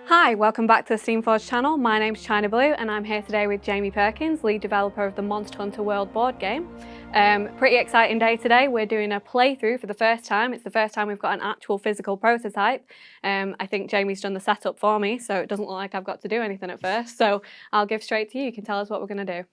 Hi, welcome back to the Steamforged channel. My name's Chynna-Blue and I'm here today with Jamie Perkins, lead developer of the Monster Hunter World board game. Pretty exciting day today. We're doing a playthrough for the first time. It's the first time we've got an actual physical prototype. I think Jamie's done the setup for me, so it doesn't look like I've got to do anything at first. So I'll give straight to you. You can tell us what we're going to do.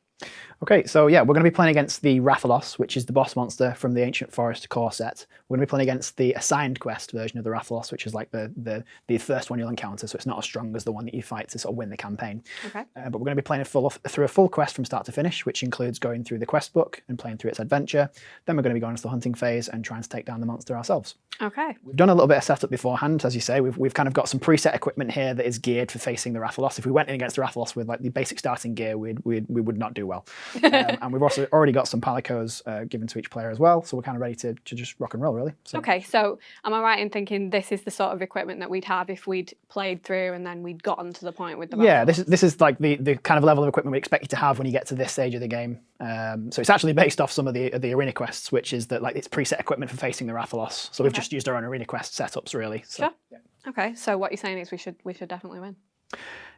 Okay, so yeah, we're going to be playing against the Rathalos, which is the boss monster from the Ancient Forest core set. We're going to be playing against the assigned quest version of the Rathalos, which is like the first one you'll encounter, so it's not as strong as the one that you fight to sort of win the campaign. Okay. But we're going to be playing through a full quest from start to finish, which includes going through the quest book and playing through its adventure. Then we're going to be going into the hunting phase and trying to take down the monster ourselves. Okay. We've done a little bit of setup beforehand, as you say. We've kind of got some preset equipment here that is geared for facing the Rathalos. If we went in against the Rathalos with like the basic starting gear, we would not do well. And we've also already got some palicos given to each player as well, so we're kind of ready to just rock and roll, really. So. Okay, so am I right in thinking this is the sort of equipment that we'd have if we'd played through and then we'd gotten to the point with the Rathalos? Yeah, this is like the kind of level of equipment we expect you to have when you get to this stage of the game. So it's actually based off some of the arena quests, which is that like it's preset equipment for facing the Rathalos. So we've just used our own arena quest setups, really. So, sure. Yeah. Okay, so what you're saying is we should definitely win.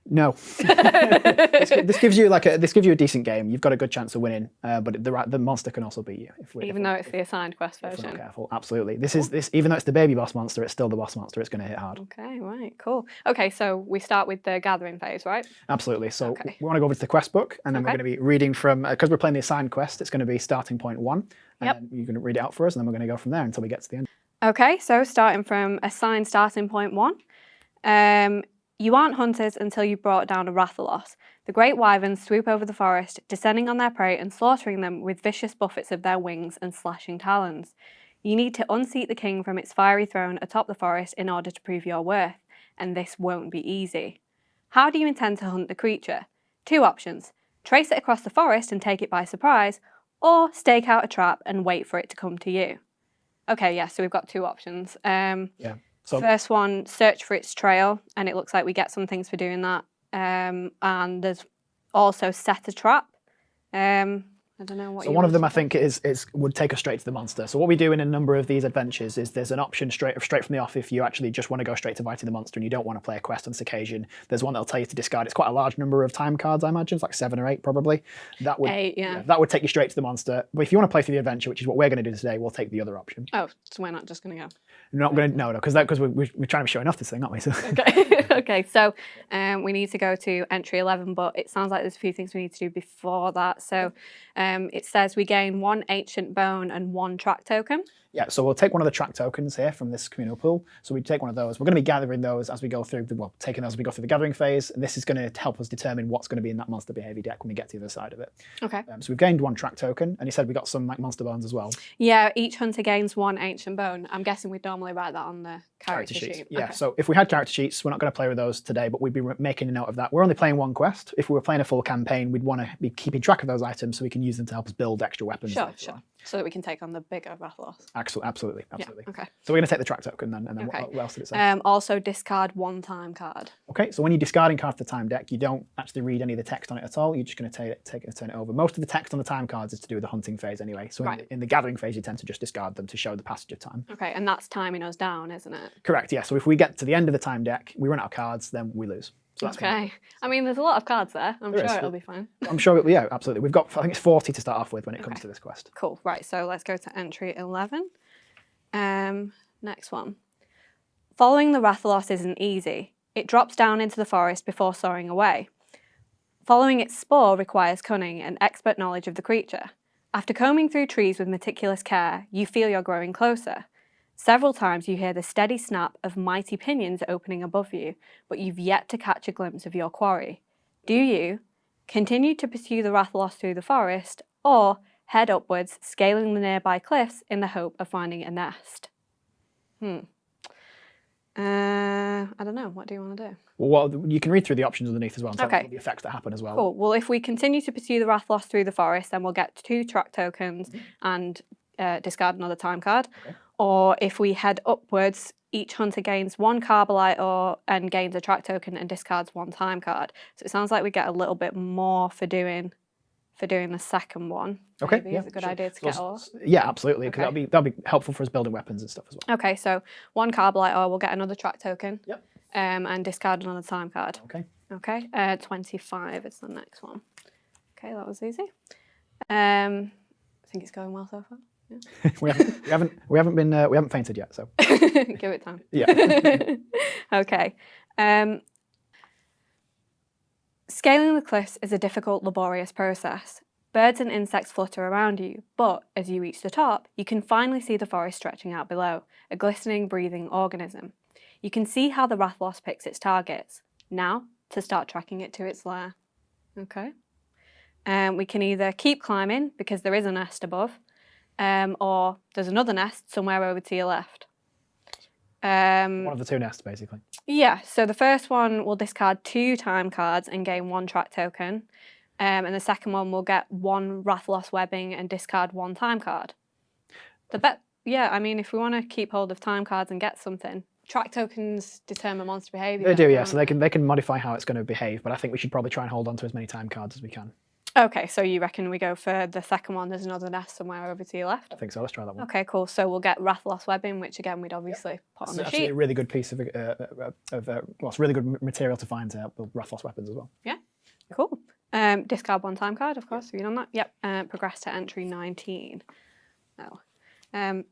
No, this gives you a decent game. You've got a good chance of winning, but the monster can also beat you even though it's the assigned quest version. If we're not careful, absolutely. Even though it's the baby boss monster, it's still the boss monster. It's going to hit hard. Okay, right, cool. Okay, so we start with the gathering phase, right? Absolutely. So we want to go over to the quest book, and then we're going to be reading from because we're playing the assigned quest. It's going to be starting point 1, and then you're going to read it out for us, and then we're going to go from there until we get to the end. Okay, so starting from assigned starting point 1. You aren't hunters until you've brought down a Rathalos. The great wyverns swoop over the forest, descending on their prey and slaughtering them with vicious buffets of their wings and slashing talons. You need to unseat the king from its fiery throne atop the forest in order to prove your worth, and this won't be easy. How do you intend to hunt the creature? 2 options. Trace it across the forest and take it by surprise, or stake out a trap and wait for it to come to you. Okay, yeah, so we've got 2 options. So first one, search for its trail, and it looks like we get some things for doing that. And there's also set a trap. I don't know what. So one of them, I think, would take us straight to the monster. So what we do in a number of these adventures is there's an option straight from the off if you actually just want to go straight to fighting the monster and you don't want to play a quest on this occasion. There's one that'll tell you to discard. It's quite a large number of time cards, I imagine. It's like 7 or 8 probably. That would 8, yeah. That would take you straight to the monster. But if you want to play through the adventure, which is what we're going to do today, we'll take the other option. Oh, so we're not just going to go. No, because we're trying to be showing off this thing, aren't we? So. Okay. Okay. So we need to go to entry 11, but it sounds like there's a few things we need to do before that. So it says we gain 1 ancient bone and 1 track token. Yeah, so we'll take one of the track tokens here from this communal pool. So we take one of those. We're going to be gathering those as we go through taking those as we go through the gathering phase. And this is going to help us determine what's going to be in that monster behavior deck when we get to the other side of it. Okay. So we've gained 1 track token, and you said we got some like monster bones as well. Yeah, each hunter gains 1 ancient bone. I'm guessing we'd normally write that on the character sheet. Yeah, so if we had character sheets, we're not going to play with those today, but we'd be making a note of that. We're only playing 1 quest. If we were playing a full campaign, we'd want to be keeping track of those items so we can use them to help us build extra weapons. Sure. So that we can take on the bigger Rathalos. Absolutely. Yeah, okay. So we're going to take the track token then, and then what else did it say? Also discard 1 time card. Okay, so when you're discarding card for the time deck, you don't actually read any of the text on it at all. You're just going to turn it over. Most of the text on the time cards is to do with the hunting phase anyway. So in the gathering phase, you tend to just discard them to show the passage of time. Okay, and that's timing us down, isn't it? Correct, yeah. So if we get to the end of the time deck, we run out of cards, then we lose. So that's okay. I mean, there's a lot of cards there. I'm sure it'll be fine. I'm sure, yeah, absolutely. We've got, I think it's 40 to start off with when it comes to this quest. Cool. Right, so let's go to entry 11. Next one. Following the Rathalos isn't easy. It drops down into the forest before soaring away. Following its spoor requires cunning and expert knowledge of the creature. After combing through trees with meticulous care, you feel you're growing closer. Several times you hear the steady snap of mighty pinions opening above you, but you've yet to catch a glimpse of your quarry. Do you continue to pursue the Rathalos through the forest, or head upwards, scaling the nearby cliffs in the hope of finding a nest? I don't know. What do you want to do? Well, you can read through the options underneath as well and tell the effects that happen as well. Cool. Well, if we continue to pursue the Rathalos through the forest, then we'll get 2 track tokens and discard another time card. Okay. Or if we head upwards, each hunter gains 1 carbolite ore and gains a track token and discards 1 time card. So it sounds like we get a little bit more for doing the second one. Okay, maybe it's a good idea to get ore. Yeah, absolutely, because that'll be helpful for us building weapons and stuff as well. Okay, so 1 carbolite ore, we'll get another track token. Yep. and discard another time card. Okay. Okay, 25 is the next one. Okay, that was easy. I think it's going well so far. Yeah. we haven't fainted yet, so Give it time. yeah. Okay. Scaling the cliffs is a difficult, laborious process. Birds and insects flutter around you, but as you reach the top, you can finally see the forest stretching out below, a glistening, breathing organism. You can see how the Rathalos picks its targets. Now, to start tracking it to its lair. Okay. We can either keep climbing, because there is a nest above, or there's another nest somewhere over to your left. One of the two nests, basically. Yeah, so the first one will discard 2 time cards and gain 1 track token. And the second one will get 1 Rathalos webbing and discard 1 time card. Yeah, I mean, if we want to keep hold of time cards and get something, track tokens determine monster behaviour. They do, yeah. So they can modify how it's going to behave, but I think we should probably try and hold on to as many time cards as we can. Okay, so you reckon we go for the second one, there's another nest somewhere over to your left? I think so, let's try that one. Okay, cool. So we'll get Rathalos webbing, which again, we'd obviously put on the Actually sheet. a really good piece of it's really good material to find to build Rathalos weapons as well. Yeah, cool. Discard 1 time card, of course, have you done that? Yep, progress to entry 19. Oh.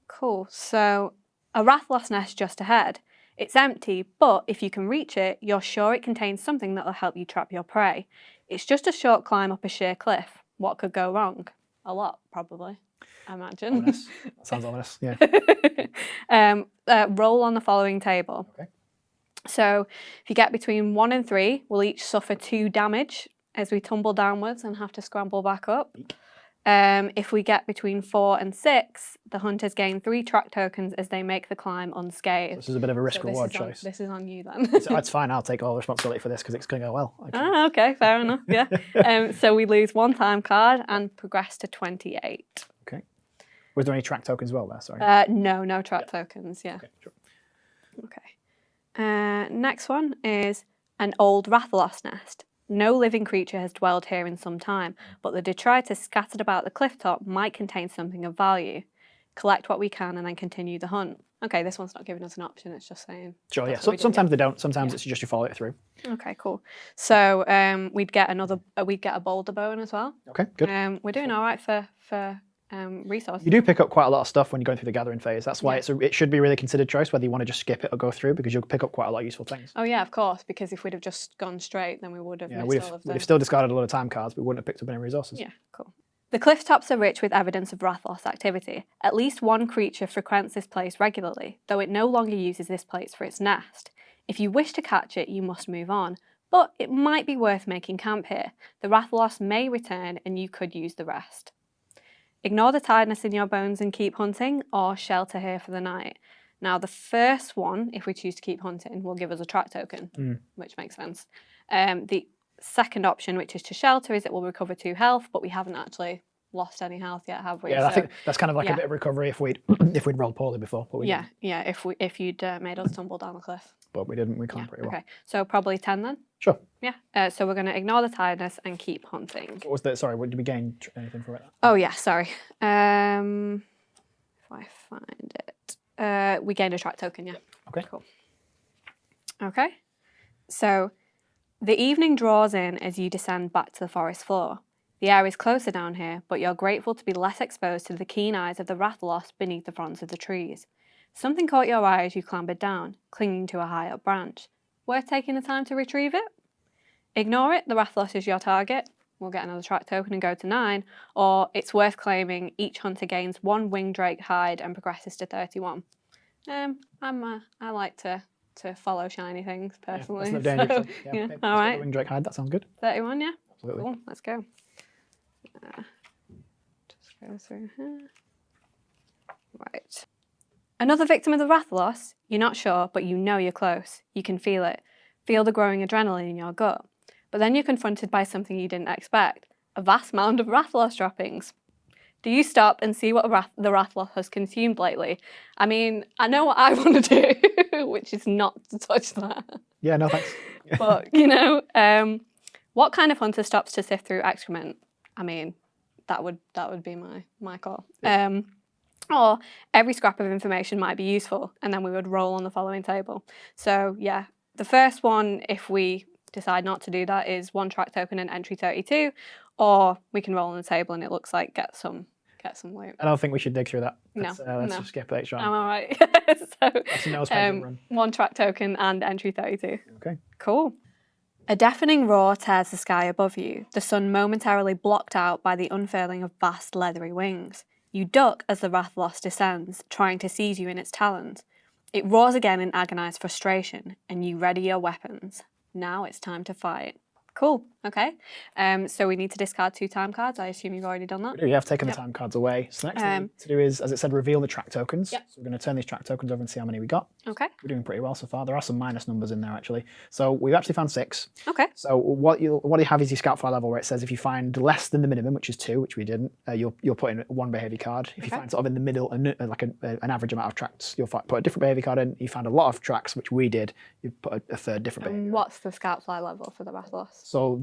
Cool, so a Rathalos nest just ahead. It's empty, but if you can reach it, you're sure it contains something that will help you trap your prey. It's just a short climb up a sheer cliff. What could go wrong? A lot, probably, I imagine. Ominous. That sounds ominous, yeah. Roll on the following table. Okay. So if you get between 1 and 3, we'll each suffer 2 damage as we tumble downwards and have to scramble back up. If we get between 4 and 6, the hunters gain 3 track tokens as they make the climb unscathed. So this is a bit of a risk-reward choice. This is on you then. It's fine, I'll take all the responsibility for this because it's going to go well. Ah, okay, fair enough, yeah. So we lose 1 time card and progress to 28. Okay. Was there any track tokens as well there, sorry? No track tokens, yeah. Okay, sure. Okay. Next one is an old Rathalos nest. No living creature has dwelled here in some time, but the detritus scattered about the cliff top might contain something of value. Collect what we can and then continue the hunt. Okay, this one's not giving us an option, it's just saying. Sure, yeah. So, sometimes they don't, sometimes it's just you follow it through. Okay, cool. So we'd get a boulder bone as well. Okay, good. We're doing all right for resources. You do pick up quite a lot of stuff when you're going through the gathering phase. That's why it should be a really considered choice whether you want to just skip it or go through, because you'll pick up quite a lot of useful things. Oh yeah, of course, because if we'd have just gone straight, then we would have missed all of them. We'd have still discarded a lot of time cards, but we wouldn't have picked up any resources. Yeah, cool. The cliff tops are rich with evidence of Rathalos activity. At least 1 creature frequents this place regularly, though it no longer uses this place for its nest. If you wish to catch it, you must move on, but it might be worth making camp here. The Rathalos may return and you could use the rest. Ignore the tiredness in your bones and keep hunting, or shelter here for the night. Now, the first one, if we choose to keep hunting, will give us a track token, which makes sense. The second option, which is to shelter, is it will recover 2 health, but we haven't actually lost any health yet, have we? Yeah, so, I think that's kind of like a bit of recovery if we'd rolled poorly before. But we didn't. if you'd made us tumble down the cliff. But we didn't. We climbed pretty well. Okay, so probably 10 then. Sure. Yeah. So we're going to ignore the tiredness and keep hunting. What was the? Sorry, did we gain anything from it? Oh yeah, sorry. If I find it, we gained a track token. Yeah. Okay. Cool. Okay. So the evening draws in as you descend back to the forest floor. The air is closer down here, but you're grateful to be less exposed to the keen eyes of the Rathalos beneath the fronds of the trees. Something caught your eye as you clambered down, clinging to a high-up branch. Worth taking the time to retrieve it? Ignore it, the Rathalos is your target. We'll get another track token and go to 9. Or it's worth claiming each hunter gains 1 winged drake hide and progresses to 31. I like to follow shiny things personally. Yeah, that's not dangerous. Yeah, all right. Winged drake hide, that sounds good. 31, yeah? Absolutely. Cool, let's go. Just go through here. Right. Another victim of the Rathalos? You're not sure, but you know you're close. You can feel it. Feel the growing adrenaline in your gut. But then you're confronted by something you didn't expect. A vast mound of Rathalos droppings. Do you stop and see what the Rathalos has consumed lately? I mean, I know what I want to do, which is not to touch that. Yeah, no thanks. But, what kind of hunter stops to sift through excrement? I mean, that would be my call. Yeah. Or every scrap of information might be useful, and then we would roll on the following table. So yeah, the first one, if we decide not to do that, is 1 track token and entry 32, or we can roll on the table and it looks like get some loot. I don't think we should dig through that. No, Let's just skip it. I'm all right. So, 1 track token and entry 32. Okay. Cool. A deafening roar tears the sky above you, the sun momentarily blocked out by the unfurling of vast leathery wings. You duck as the Rathalos descends, trying to seize you in its talons. It roars again in agonised frustration, and you ready your weapons. Now it's time to fight. Cool, okay. So we need to discard 2 time cards. I assume you've already done that? You have taken the time cards away. So the next thing to do is, as it said, reveal the track tokens. So we're going to turn these track tokens over and see how many we got. Okay. We're doing pretty well so far. There are some minus numbers in there, actually. So we've actually found 6. Okay. So what you have is your scout file level, where it says if you find less than the minimum, which is 2, which we didn't, you'll put in 1 behaviour card. If you find sort of in the middle, like an average amount of tracks, you'll put a different behaviour card in. You found a lot of tracks, which we did, you put a third different behaviour. What's the scout fly level for the Rathalos? So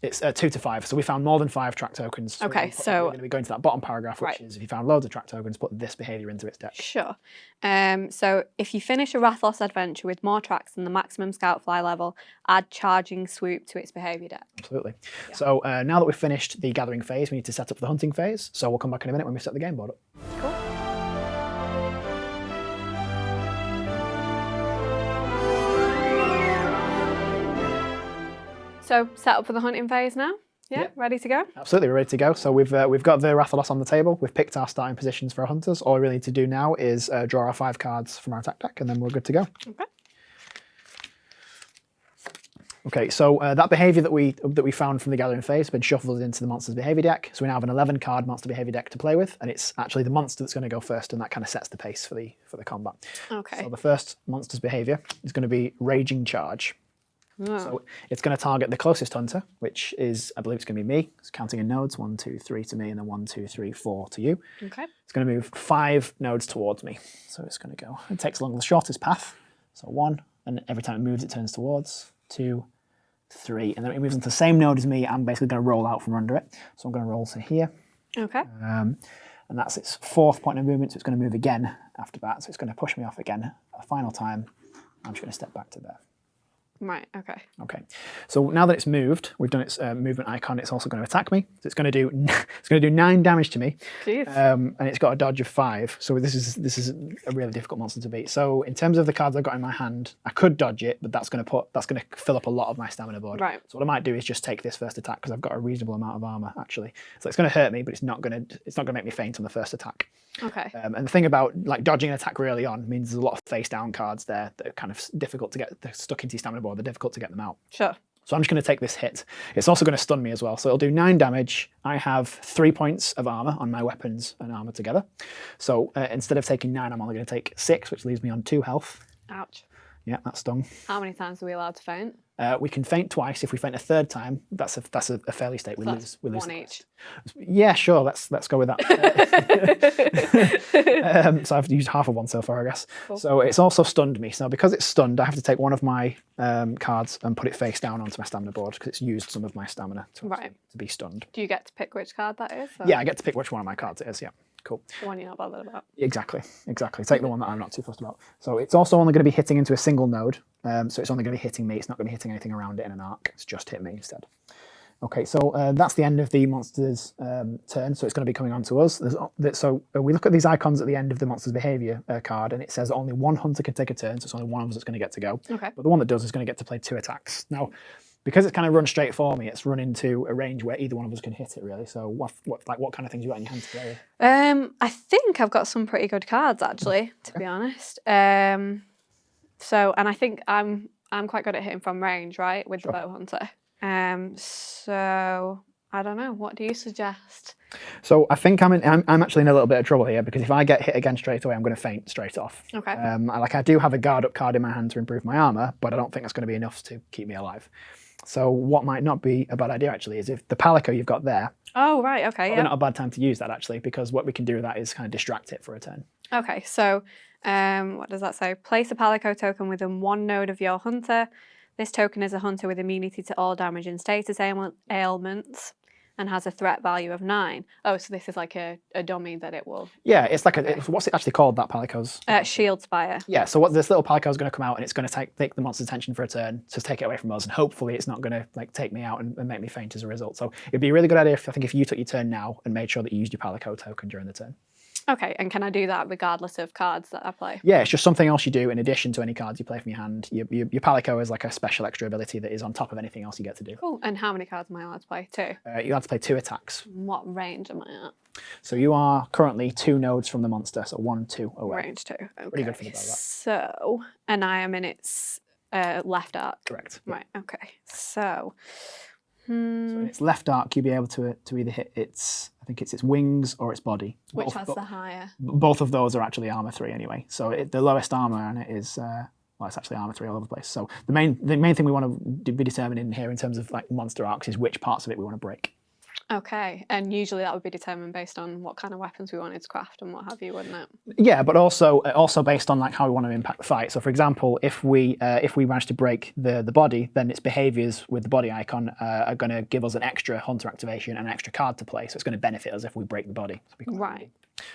it's 2 to 5. So we found more than 5 track tokens. So okay, we're going to be going to that bottom paragraph, which is if you found loads of track tokens, put this behaviour into its deck. Sure. So if you finish a Rathalos adventure with more tracks than the maximum scout fly level, add charging swoop to its behaviour deck. Absolutely. Yeah. So now that we've finished the gathering phase, we need to set up the hunting phase. So we'll come back in a minute when we set the game board up. Cool. So set up for the hunting phase now? Yeah, yep. Ready to go? Absolutely, we're ready to go. So we've got the Rathalos on the table. We've picked our starting positions for our hunters. All we really need to do now is draw our 5 cards from our attack deck, and then we're good to go. Okay. Okay, so that behaviour that we found from the gathering phase has been shuffled into the monster's behaviour deck. So we now have an 11-card monster behaviour deck to play with, and it's actually the monster that's going to go first, and that kind of sets the pace for the combat. Okay. So the first monster's behaviour is going to be Raging Charge. Oh. So it's going to target the closest hunter, which is, I believe it's going to be me. It's counting in nodes, 1, 2, 3 to me, and then 1, 2, 3, 4 to you. Okay. It's going to move 5 nodes towards me. So it's going to go, it takes along the shortest path. So 1, and every time it moves, it turns towards, 2, 3, and then it moves into the same node as me. I'm basically going to roll out from under it. So I'm going to roll to here. Okay. And that's its 4th point of movement, so it's going to move again after that. So it's going to push me off again a final time. I'm just going to step back to there. Right, okay. Okay, so now that it's moved, we've done its movement icon, it's also going to attack me. So it's going to do 9 damage to me. Jeez. And it's got a dodge of 5, so this is a really difficult monster to beat. So in terms of the cards I've got in my hand, I could dodge it, but that's going to fill up a lot of my stamina board. Right. So what I might do is just take this first attack, because I've got a reasonable amount of armor actually. So it's going to hurt me, but it's not going to make me faint on the first attack. Okay. And the thing about like dodging an attack really on means there's a lot of face down cards there that are kind of difficult to get. They're stuck into your stamina board. They're difficult to get them out. Sure. So I'm just going to take this hit. It's also going to stun me as well. So it'll do 9 damage. I have 3 points of armor on my weapons and armor together. So instead of taking 9, I'm only going to take 6, which leaves me on 2 health. Ouch. Yeah, that stung. How many times are we allowed to faint? We can faint twice. If we faint a 3rd time, that's a fairly state. We lose 1 each. Yeah, sure. Let's go with that. So I've used half of 1 so far, I guess. Cool. So it's also stunned me. So because it's stunned, I have to take one of my cards and put it face down onto my stamina board, because it's used some of my stamina to be stunned. Do you get to pick which card that is? Or? Yeah, I get to pick which one of my cards it is. Yeah. Cool. The one you're not bothered about. Exactly. Take the one that I'm not too fussed about. So it's also only going to be hitting into a single node. So it's only going to be hitting me. It's not going to be hitting anything around it in an arc. It's just hit me instead. Okay, so that's the end of the monster's turn. So it's going to be coming on to us. So we look at these icons at the end of the monster's behavior card, and it says only 1 hunter can take a turn. So it's only one of us that's going to get to go. Okay. But the one that does is going to get to play 2 attacks. Now, because it's kind of run straight for me, it's run into a range where either one of us can hit it, really. So what kind of things you got in your hands to play with? I think I've got some pretty good cards, actually, to be honest. And I think I'm quite good at hitting from range, right, with the bow hunter. So I don't know. What do you suggest? So I think I'm actually in a little bit of trouble here, because if I get hit again straight away, I'm going to faint straight off. Okay. I do have a guard up card in my hand to improve my armor, but I don't think that's going to be enough to keep me alive. So what might not be a bad idea actually is if the palico you've got there. Oh right, okay. Probably not a bad time to use that actually, because what we can do with that is kind of distract it for a turn. Okay, so what does that say? Place a palico token within 1 node of your hunter. This token is a hunter with immunity to all damage and status ailments. and has a threat value of 9. Oh, so this is like a dummy that it will... Yeah, it's like what's it actually called, that Palico's? Shield Spire. Yeah, so what this little Palico is going to come out and it's going to take the monster's attention for a turn to take it away from us, and hopefully it's not going to like take me out and make me faint as a result. So it'd be a really good idea if you took your turn now and made sure that you used your Palico token during the turn. Okay, and can I do that regardless of cards that I play? Yeah, it's just something else you do in addition to any cards you play from your hand. Your Palico is like a special extra ability that is on top of anything else you get to do. Cool. And how many cards am I allowed to play? 2? You have to play 2 attacks. What range am I at? So you are currently 2 nodes from the monster, so 1, 2 away. Range 2. Okay. Pretty good for the battle. So, and I am in its left arc. Correct. Right. Okay. So. So in its left arc, you'll be able to either hit its, I think it's its wings or its body. Which has the higher? Both of those are actually armor 3 anyway. So the lowest armor on it is, well, it's actually armor 3 all over the place. So the main thing we want to be determining here in terms of like monster arcs is which parts of it we want to break. Okay, and usually that would be determined based on what kind of weapons we wanted to craft and what have you, wouldn't it? Yeah, but also based on like how we want to impact the fight. So for example, if we manage to break the body, then its behaviors with the body icon are going to give us an extra hunter activation and an extra card to play. So it's going to benefit us if we break the body. Right.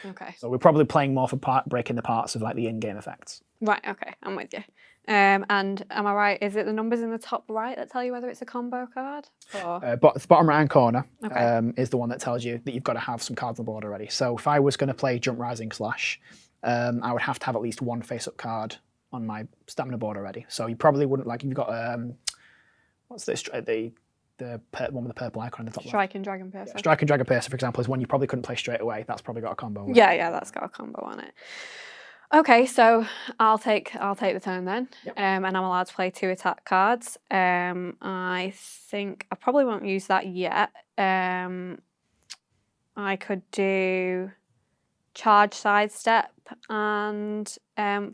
Okay. So we're probably playing more for breaking the parts of like the in-game effects. Right. Okay, I'm with you. And am I right? Is it the numbers in the top right that tell you whether it's a combo card? Or... But the bottom right-hand corner Okay. is the one that tells you that you've got to have some cards on the board already. So if I was going to play Jump Rising Slash, I would have to have at least 1 face-up card on my stamina board already. So you probably wouldn't like if you've got what's this? The one with the purple icon on the top. Striking Dragon Piercer. Yeah, Striking Dragon Piercer, for example, is one you probably couldn't play straight away. That's probably got a combo. Yeah, that's got a combo on it. Okay, so I'll take the turn then, Yep. and I'm allowed to play 2 attack cards. I think I probably won't use that yet. I could do Charge Sidestep and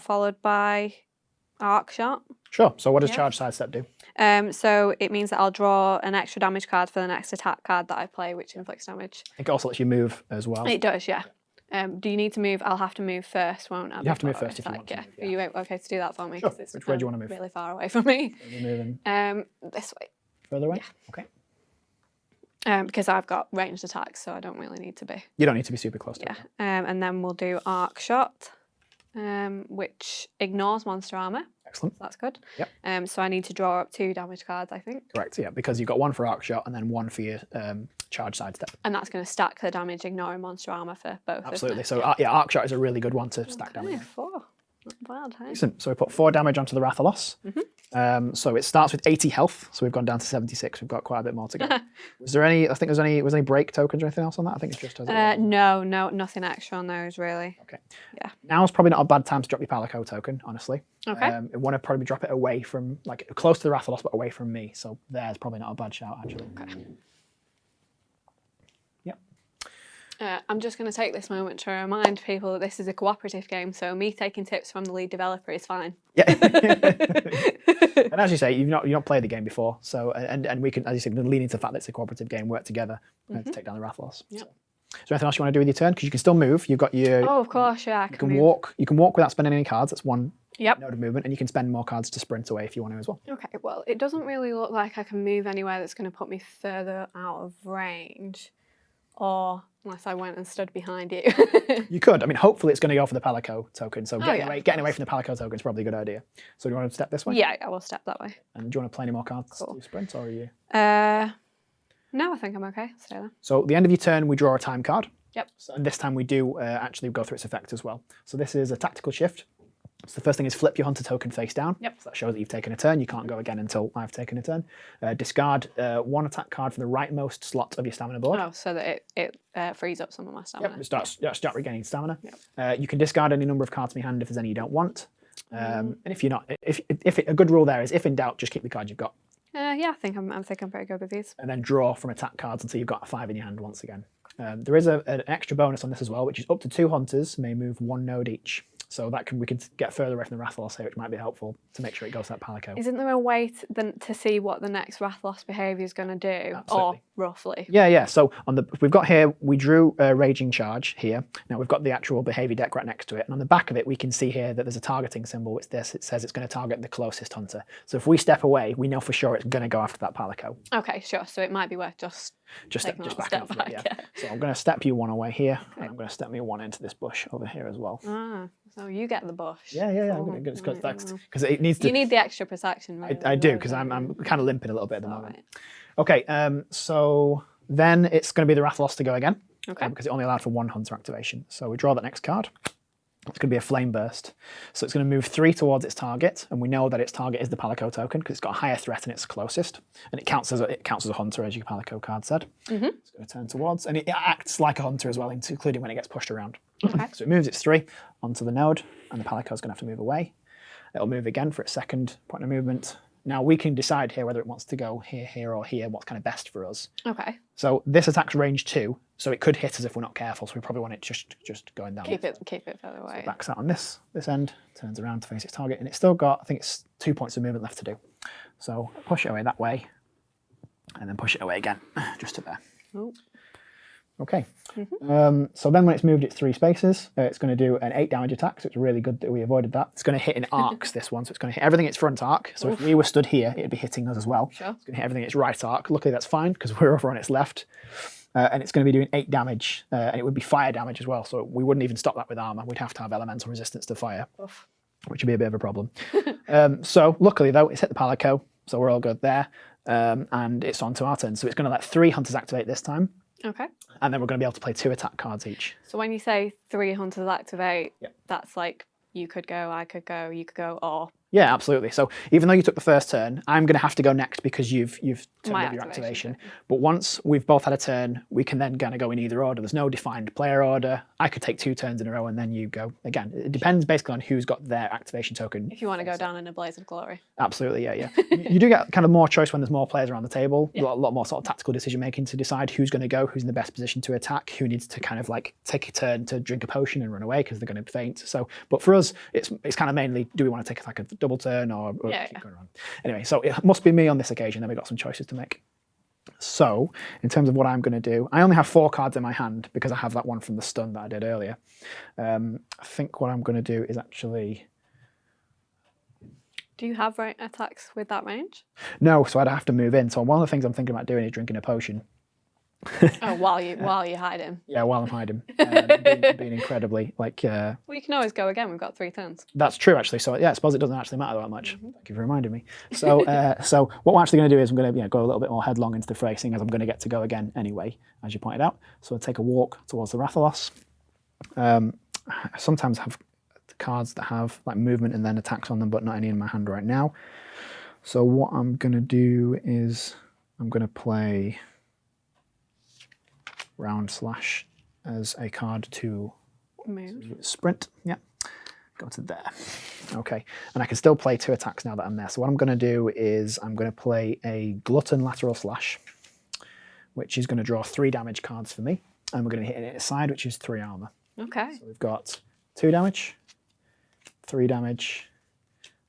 followed by Arc Shot. Sure. So what does Charge Sidestep do? So it means that I'll draw an extra damage card for the next attack card that I play, which inflicts damage. I think it also lets you move as well. It does, yeah. Do you need to move? I'll have to move first, won't I? You have to move first if you want to move, Are you okay to do that for me? Sure. 'Cause it's, Which way do you want to move? Really far away from me. You're moving This way. further away? Yeah. Okay. Because I've got ranged attacks, so I don't really need to be. You don't need to be super close to Yeah. it. And then we'll do Arc Shot, which ignores monster armor. Excellent. So that's good. Yep. So I need to draw up 2 damage cards, I think. Correct, yeah, because you've got 1 for Arc Shot and then 1 for your Charge Sidestep. And that's going to stack the damage ignoring monster armor for both. Absolutely. Isn't it? So yeah, Arc Shot is a really good one to stack Okay, damage. 4. Not bad, hey? Decent. So we put 4 damage onto the Rathalos. So it starts with 80 health. So we've gone down to 76. We've got quite a bit more to go. Was there any break tokens or anything else on that? I think it's just as No, nothing extra on those really. Okay. Yeah. Now's probably not a bad time to drop your Palico token, honestly. Okay. You want to probably drop it away from, like, close to the Rathalos, but away from me. So there's probably not a bad shout, actually. Okay. Yep. I'm just going to take this moment to remind people that this is a cooperative game, so me taking tips from the lead developer is fine. Yeah. And as you say, you've not played the game before, so and we can, as you said, lean into the fact that it's a cooperative game, work together to take down the Rathalos. Yep. So. Is there anything else you want to do with your turn? Because you can still move. You've got your. Oh, of course, yeah. You can walk. You can walk without spending any cards. That's 1 Yep. node of movement, and you can spend more cards to sprint away if you want to as well. Okay, well, it doesn't really look like I can move anywhere that's going to put me further out of range, or unless I went and stood behind you. You could. I mean, hopefully it's going to go for the Palico token. So yeah. getting away from the Palico token is probably a good idea. So do you want to step this way? Yeah, I will step that way. And do you want to play any more cards Cool. to sprint, or are you? No, I think I'm okay. Stay there. So at the end of your turn, we draw a time card. Yep. So, and this time we do actually go through its effect as well. So this is a tactical shift. So the first thing is flip your hunter token face down. Yep. So that shows that you've taken a turn. You can't go again until I've taken a turn. Discard 1 attack card from the rightmost slot of your stamina board. Oh, so that it frees up some of my stamina. Yep. Start regaining stamina. Yep. You can discard any number of cards from your hand if there's any you don't want. And if you're not, a good rule there is if in doubt, just keep the card you've got. Yeah, I think I'm pretty good with these. And then draw from attack cards until you've got a 5 in your hand once again. There is an extra bonus on this as well, which is up to 2 hunters may move 1 node each. So we can get further away from the Rathalos here, which might be helpful to make sure it goes to that Palico. Isn't there a way to see what the next Rathalos behaviour is going to do? Absolutely. Or roughly? Yeah. So we've got here, we drew a Raging Charge here. Now we've got the actual behaviour deck right next to it. And on the back of it, we can see here that there's a targeting symbol. It says it's going to target the closest hunter. So if we step away, we know for sure it's going to go after that Palico. Okay, sure. So it might be worth just Just Take just another backing step off a bit, back, yeah. yeah. So I'm going to step you one away here, and Okay. I'm going to step me one into this bush over here as well. Ah, so you get the bush. Yeah. Cool. Because it needs to. You need the extra protection, really. I do, because don't I'm you? kind of limping a little bit at the All moment. right. Okay, so then it's going to be the Rathalos to go again, Okay. because it only allowed for one hunter activation. So we draw that next card. It's going to be a flame burst. So it's going to move 3 towards its target, and we know that its target is the Palico token because it's got a higher threat and it's closest, and it counts as a hunter, as your Palico card said. It's going to turn towards, and it acts like a hunter as well, including when it gets pushed around. Okay. So it moves its 3 onto the node, and the Palico is going to have to move away. It'll move again for its second point of movement. Now we can decide here whether it wants to go here, here, or here, what's kind of best for us. Okay. So this attack's range 2, so it could hit us if we're not careful, so we probably want it just going down. Keep it further away. Backs out on this end, turns around to face its target, and it's still got, I think it's 2 points of movement left to do. So push it away that way, and then push it away again, just to there. Oh. Okay. So then when it's moved its 3 spaces, it's going to do an 8 damage attack, so it's really good that we avoided that. It's going to hit in arcs, this one, so it's going to hit everything its front arc. So if we were stood here, it'd be hitting us as well. Sure. It's going to hit everything its right arc. Luckily that's fine, because we're over on its left. And it's going to be doing 8 damage, and it would be fire damage as well, so we wouldn't even stop that with armor. We'd have to have elemental resistance to fire, which would be a bit of a problem. So luckily though, it's hit the Palico, so we're all good there, and it's on to our turn. So it's going to let 3 hunters activate this time, Okay. and then we're going to be able to play 2 attack cards each. So when you say 3 hunters activate, Yep. that's like you could go, I could go, you could go, or Yeah, absolutely. So even though you took the first turn, I'm going to have to go next because you've turned My up your activation. activation. But once we've both had a turn, we can then kind of go in either order. There's no defined player order. I could take 2 turns in a row and then you go again. It depends basically on who's got their activation token. if you want to go down in a blaze of glory. Absolutely, yeah. You do get kind of more choice when there's more players around the table. A lot more sort of tactical decision making to decide who's going to go, who's in the best position to attack, who needs to kind of like take a turn to drink a potion and run away because they're going to faint. So, but for us, it's kind of mainly, do we want to take like a double turn or keep going around? Anyway, so it must be me on this occasion. Then we've got some choices to make. So, in terms of what I'm going to do, I only have 4 cards in my hand because I have that one from the stun that I did earlier. I think what I'm going to do is actually... Do you have attacks with that range? No, so I'd have to move in. So one of the things I'm thinking about doing is drinking a potion. Oh, while you hide him. Yeah, while I'm hiding. Being incredibly, like... Well, you can always go again. We've got 3 turns. That's true, actually. So yeah, I suppose it doesn't actually matter that much. Thank you for reminding me. So, so what we're actually going to do is I'm going to go a little bit more headlong into the fray, seeing as I'm going to get to go again anyway, as you pointed out. So I'll take a walk towards the Rathalos. I sometimes have cards that have like movement and then attacks on them, but not any in my hand right now. So what I'm going to do is I'm going to play Round Slash as a card to Move. sprint. Yeah, go to there. Okay, and I can still play 2 attacks now that I'm there. So what I'm going to do is I'm going to play a Glutton Lateral Slash, which is going to draw 3 damage cards for me, and we're going to hit it aside, which is 3 armor. Okay. So we've got 2 damage, 3 damage,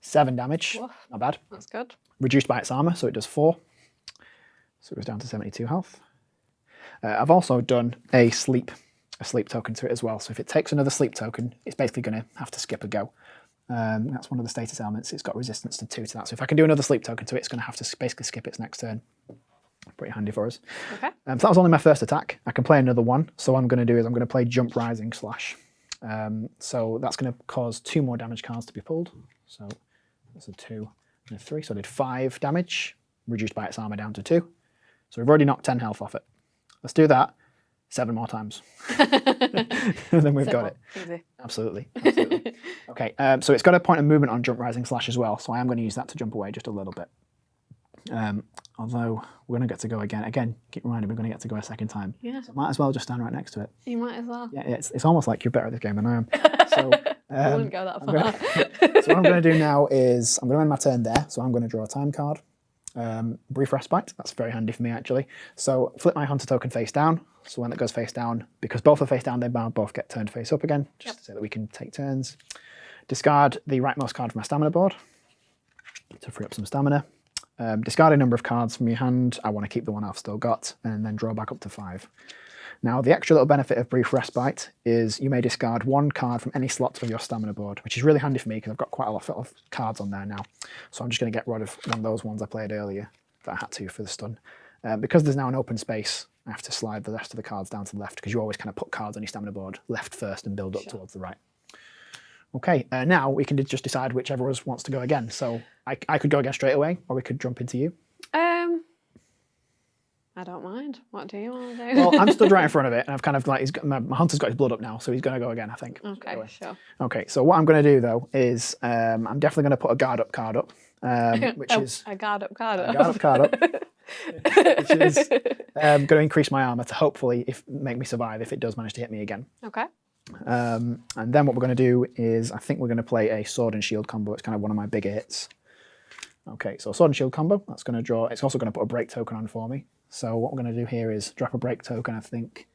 7 damage. Woof. Not bad. That's good. Reduced by its armor, so it does 4. So it goes down to 72 health. I've also done a sleep token to it as well. So if it takes another sleep token, it's basically going to have to skip a go. That's one of the status elements. It's got resistance to 2 to that. So if I can do another sleep token to it, it's going to have to basically skip its next turn. Pretty handy for us. Okay. So that was only my first attack. I can play another one. So what I'm going to do is I'm going to play Jump Rising Slash. So that's going to cause 2 more damage cards to be pulled. So that's a 2 and a 3. So I did 5 damage, reduced by its armor down to 2. So we've already knocked 10 health off it. Let's do that 7 more times. And then we've got it. Easy. Absolutely. Okay, so it's got a point of movement on Jump Rising Slash as well, so I am going to use that to jump away just a little bit. Although we're going to get to go again. Again, keep reminding me, we're going to get to go a second time. Yeah. So I might as well just stand right next to it. You might as well. Yeah, it's almost like you're better at this game than I am. So, I wouldn't go that far. so what I'm going to do now is I'm going to end my turn there. So I'm going to draw a time card. Brief Respite, that's very handy for me actually. So flip my Hunter token face down. So when it goes face down, because both are face down, they both get turned face up again, just so that we can take turns. Discard the rightmost card from my stamina board to free up some stamina. Discard a number of cards from your hand. I want to keep the one I've still got, and then draw back up to 5. Now, the extra little benefit of Brief Respite is you may discard 1 card from any slot of your stamina board, which is really handy for me because I've got quite a lot of cards on there now. So I'm just going to get rid of one of those ones I played earlier that I had to for the stun. Because there's now an open space, I have to slide the rest of the cards down to the left because you always kind of put cards on your stamina board left first and build up towards the right. Okay, now we can just decide whichever of us wants to go again. So I could go again straight away, or we could jump into you. I don't mind. What do you want to do? Well, I'm stood right in front of it, and I've kind of like my hunter's got his blood up now, so he's going to go again, I think. Okay, sure. Okay, so what I'm going to do though is I'm definitely going to put a guard up card up, which is a guard up card up. A guard up card up, which is going to increase my armor to hopefully make me survive if it does manage to hit me again. Okay. And then what we're going to do is I think we're going to play a sword and shield combo. It's kind of one of my bigger hits. Okay, so sword and shield combo. That's going to draw. It's also going to put a break token on for me. So what we're going to do here is drop a break token, I think,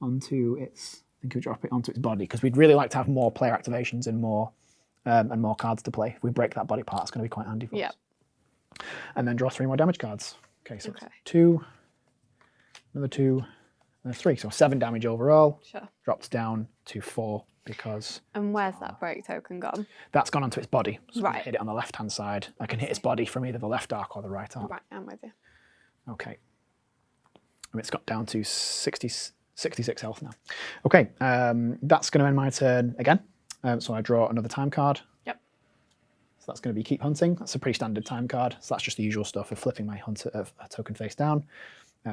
onto its. I think we drop it onto its body because we'd really like to have more player activations and more cards to play. If we break that body part, it's going to be quite handy for us. And then draw 3 more damage cards. Okay, so 2, another 2, and 3. So 7 damage overall. Sure. Drops down to 4 because. And where's that break token gone? That's gone onto its body. So right. Hit it on the left hand side. I can hit its body from either the left arc or the right arc. Right, I'm with you. Okay. And it's got down to 66 health now. Okay, that's going to end my turn again. So I draw another time card. Yep. So that's going to be keep hunting. That's a pretty standard time card. So that's just the usual stuff of flipping my hunter a token face down,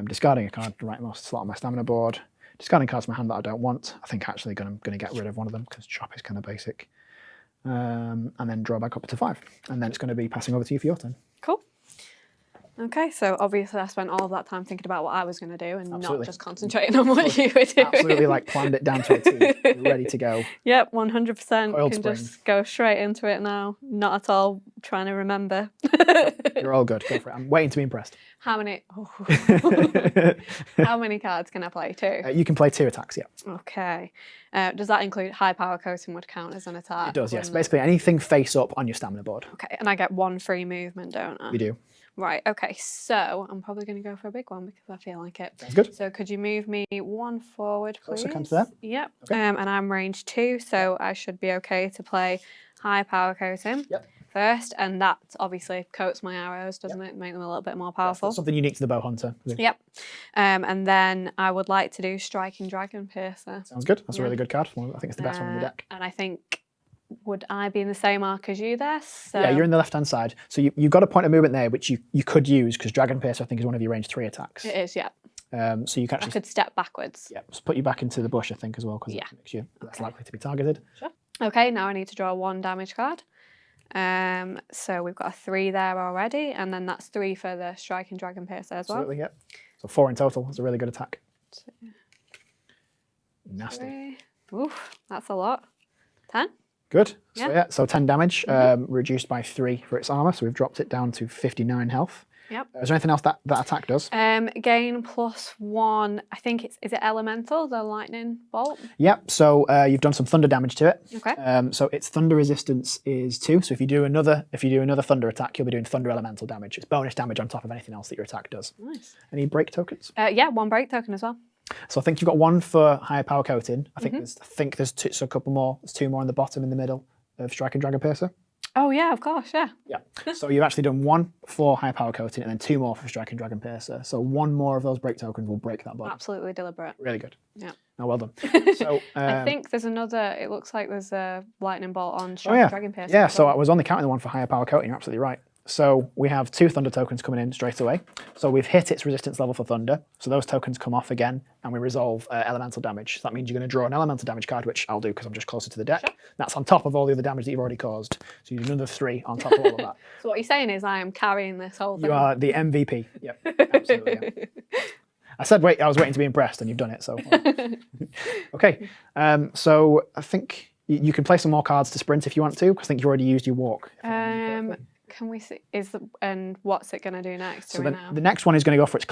discarding a card rightmost slot on my stamina board, discarding cards from my hand that I don't want. I think actually I'm going to get rid of one of them because chop is kind of basic. And then draw back up to 5. And then it's going to be passing over to you for your turn. Cool. Okay, so obviously I spent all of that time thinking about what I was going to do and not just concentrating on what you were doing. Absolutely, like planned it down to a T. You're ready to go. Yep, 100%. Coiled Can spring. just go straight into it now. Not at all trying to remember. You're all good. Go for it. I'm waiting to be impressed. How many? Oh. How many cards can I play? 2. You can play 2 attacks. Yeah. Okay. Does that include high power coating would count as an attack? It does. Yes. Basically, anything face up on your stamina board. Okay, and I get 1 free movement, don't I? You do. Right, okay, so I'm probably going to go for a big one because I feel like it. Sounds good. So could you move me 1 forward, please? So come to there. Yep. Okay. And I'm range 2, so I should be okay to play high power coating first, and that obviously coats my arrows, doesn't it? Make them a little bit more powerful. That's something unique to the bow hunter. Yep. And then I would like to do Striking Dragon Piercer. Sounds good. That's a really good card. I think it's the best one in the deck. And I think, would I be in the same arc as you there? So... Yeah, you're in the left-hand side. So you've got a point of movement there, which you could use, because Dragon Piercer, I think, is one of your range 3 attacks. It is, yeah. So you can actually... I could step backwards. Yeah, just put you back into the bush, I think, as well, because it makes you less likely to be targeted. Sure. Okay, now I need to draw 1 damage card. So we've got a 3 there already, and then that's 3 for the Striking Dragon Piercer as well. Absolutely, yeah. So 4 in total. That's a really good attack. 2, Nasty. 3. Oof, that's a lot. 10? Good. Yeah. So 10 damage, reduced by 3 for its armor. So we've dropped it down to 59 health. Yep. Is there anything else that attack does? Gain +1. I think is it elemental, the lightning bolt? Yep. So you've done some thunder damage to it. Okay. So its thunder resistance is 2. So if you do another thunder attack, you'll be doing thunder elemental damage. It's bonus damage on top of anything else that your attack does. Nice. Any break tokens? Yeah, 1 break token as well. So I think you've got 1 for higher power coating. I think there's 2, so a couple more. There's 2 more in the bottom, in the middle of Striking Dragon Piercer. Oh yeah, of course, yeah. Yeah. So you've actually done 1 for high power coating and then 2 more for Striking Dragon Piercer. So 1 more of those break tokens will break that body. Absolutely deliberate. Really good. Yeah. Oh, well done. So I think there's another. It looks like there's a lightning bolt on Striking Dragon Piercer. Yeah. So I was only counting the 1 for higher power coating. You're absolutely right. So we have 2 thunder tokens coming in straight away. So we've hit its resistance level for thunder. So those tokens come off again, and we resolve elemental damage. So that means you're going to draw an elemental damage card, which I'll do because I'm just closer to the deck. Sure. That's on top of all the other damage that you've already caused. So you do another 3 on top of all of that. So what you're saying is I am carrying this whole thing. You are the MVP. Yep, absolutely. Yeah. I said I was waiting to be impressed, and you've done it. So okay. So I think you can play some more cards to sprint if you want to, because I think you already used your walk. Can we see? And what's it going to do next? So the next one is going to go for the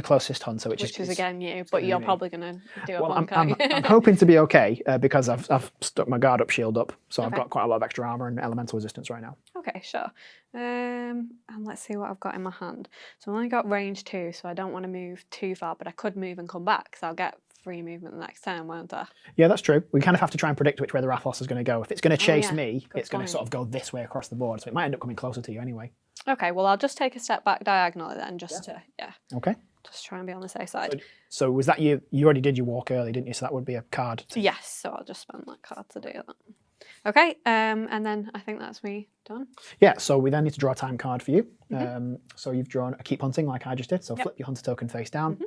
closest hunter, which is again you. But you're probably going to do a well, bonk. I'm hoping to be okay because I've stuck my guard up, shield up, so I've got quite a lot of extra armor and elemental resistance right now. Okay, sure. And let's see what I've got in my hand. So I've only got range 2, so I don't want to move too far, but I could move and come back, so I'll get free movement the next turn, won't I? Yeah, that's true. We kind of have to try and predict which way the Rathalos is going to go. If it's going to chase me, Good it's going to point. sort of go this way across the board. So it might end up coming closer to you anyway. Okay, well, I'll just take a step back diagonally then, just to, Okay. just try and be on the safe side. So was that you already did your walk early, didn't you? So that would be a card. Yes, so I'll just spend that card to do that. Okay, and then I think that's me done. Yeah, so we then need to draw a time card for you. So you've drawn a keep hunting like I just did. So flip your hunter token face down.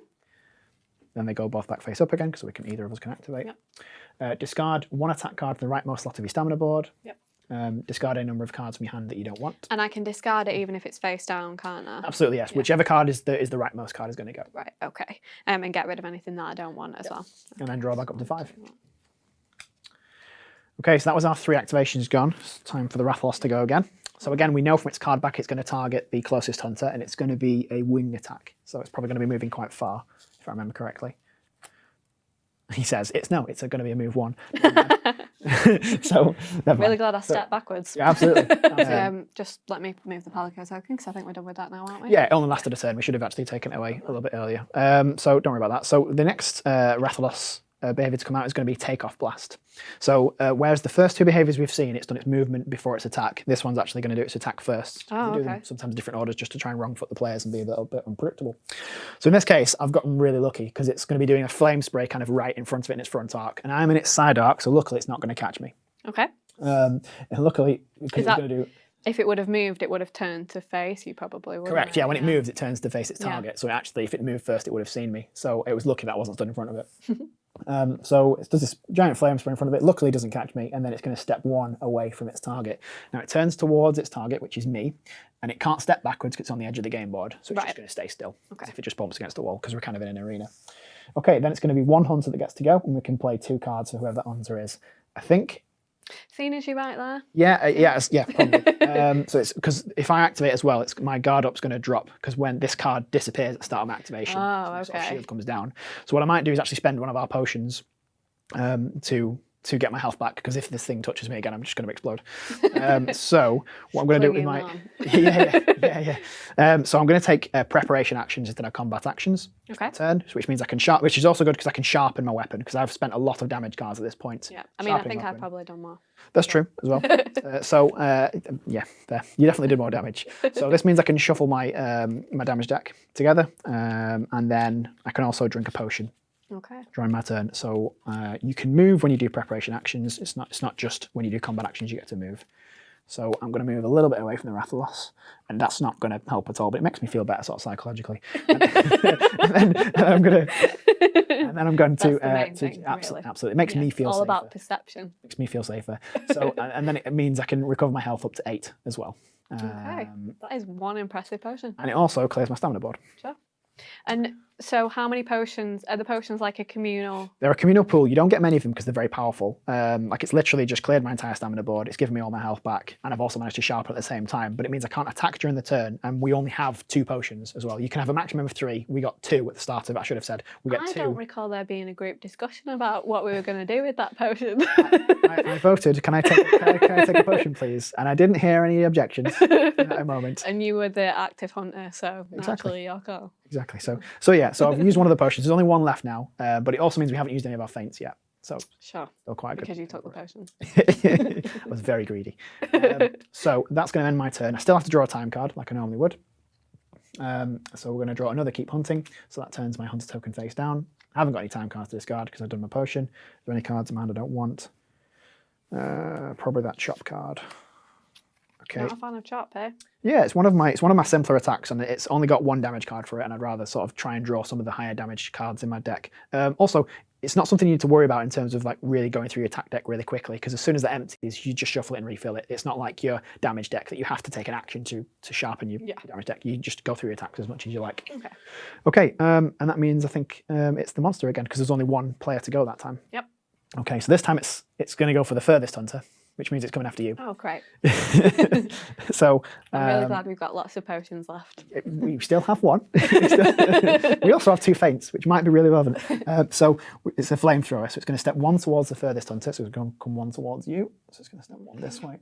Then they go both back face up again, so either of us can activate. Discard one attack card from the rightmost slot of your stamina board. Discard a number of cards from your hand that you don't want. And I can discard it even if it's face down, can't I? Absolutely, yes. Whichever card is the rightmost card is going to go. Right, okay. And get rid of anything that I don't want as well. And then draw back up to 5. Okay, so that was our 3 activations gone. It's time for the Rathalos to go again. So again, we know from its card back it's going to target the closest hunter, and it's going to be a wing attack. So it's probably going to be moving quite far, if I remember correctly. He says, it's going to be a move 1. So, never Really mind. glad I stepped backwards. Yeah, absolutely. Just let me move the Palico token, because I think we're done with that now, aren't we? Yeah, it only lasted a turn. We should have actually taken it away a little bit earlier. So don't worry about that. So the next Rathalos behaviour to come out is going to be Take Off Blast. So whereas the first 2 behaviours we've seen, it's done its movement before its attack, this one's actually going to do its attack first. Oh, They do okay. them sometimes different orders just to try and wrong foot the players and be a little bit unpredictable. So in this case, I've gotten really lucky because it's going to be doing a flame spray kind of right in front of it in its front arc, and I'm in its side arc, so luckily it's not going to catch me. Okay. And luckily, because it's going to do... If it would have moved, it would have turned to face. You probably would. Correct, yeah. When it moves, it turns to face its target. So actually, if it moved first, it would have seen me. So it was lucky that wasn't stood in front of it. So it does this giant flame spray in front of it. Luckily, it doesn't catch me, and then it's going to step 1 away from its target. Now it turns towards its target, which is me, and it can't step backwards because it's on the edge of the game board. So it's just going to stay still. Okay. As if it just bumps against the wall, because we're kind of in an arena. Okay, then it's going to be 1 hunter that gets to go, and we can play 2 cards for whoever that hunter is. I think. Seen as you right there. Yeah, probably. So it's because if I activate as well, it's my guard up's going to drop because when this card disappears at the start of my activation, Oh, sort of okay. shield comes down. So what I might do is actually spend one of our potions to get my health back because if this thing touches me again, I'm just going to explode. So what I'm going to do with my so I'm going to take preparation actions instead of combat actions. Okay. Turn, which means I can which is also good because I can sharpen my weapon because I've spent a lot of damage cards at this point. Yeah. I mean, I Sharpening think I've weapon. probably done more. That's true as well. Yeah, there. You definitely did more damage. So this means I can shuffle my my damage deck together, and then I can also drink a potion Okay. during my turn. So you can move when you do preparation actions. It's not just when you do combat actions you get to move. So I'm going to move a little bit away from the Rathalos, and that's not going to help at all, but it makes me feel better sort of psychologically. and then I'm going to absolutely. It makes me feel all safer. about perception. Makes me feel safer. So and then it means I can recover my health up to 8 as well. Okay. That is 1 impressive potion. And it also clears my stamina board. Sure. And so how many potions, are the potions like a communal? They're a communal pool. You don't get many of them because they're very powerful. Like it's literally just cleared my entire stamina board. It's given me all my health back. And I've also managed to sharpen at the same time. But it means I can't attack during the turn. And we only have 2 potions as well. You can have a maximum of 3. We got 2 at the start of it. I should have said. We get 2. I don't recall there being a group discussion about what we were going to do with that potion. I voted, can I take a potion, please? And I didn't hear any objections at that moment. And you were the active hunter, so Exactly. naturally your call. Exactly. So yeah, so I've used one of the potions. There's only 1 left now, but it also means we haven't used any of our feints yet. So Sure. still quite good. Because you took the potion. I was very greedy. So that's going to end my turn. I still have to draw a time card like I normally would. So we're going to draw another Keep Hunting. So that turns my hunter token face down. I haven't got any time cards to discard because I've done my potion. Are there any cards in my hand I don't want? Probably that chop card. Okay. Not a fan of chop, eh? Yeah, it's one of my simpler attacks, and it's only got 1 damage card for it, and I'd rather sort of try and draw some of the higher damage cards in my deck. Also, it's not something you need to worry about in terms of like really going through your attack deck really quickly, because as soon as that empties, you just shuffle it and refill it. It's not like your damage deck that you have to take an action to sharpen your damage deck. You just go through your attacks as much as you like. Okay, and that means I think it's the monster again, because there's only 1 player to go that time. Yep. Okay, so this time it's going to go for the furthest hunter, which means it's coming after you. Oh, great. So I'm really glad we've got lots of potions left. we still have 1. We also have 2 feints, which might be really relevant. So it's a flamethrower, so it's going to step 1 towards the furthest hunter, so it's going to come 1 towards you. So it's going to step 1 this way.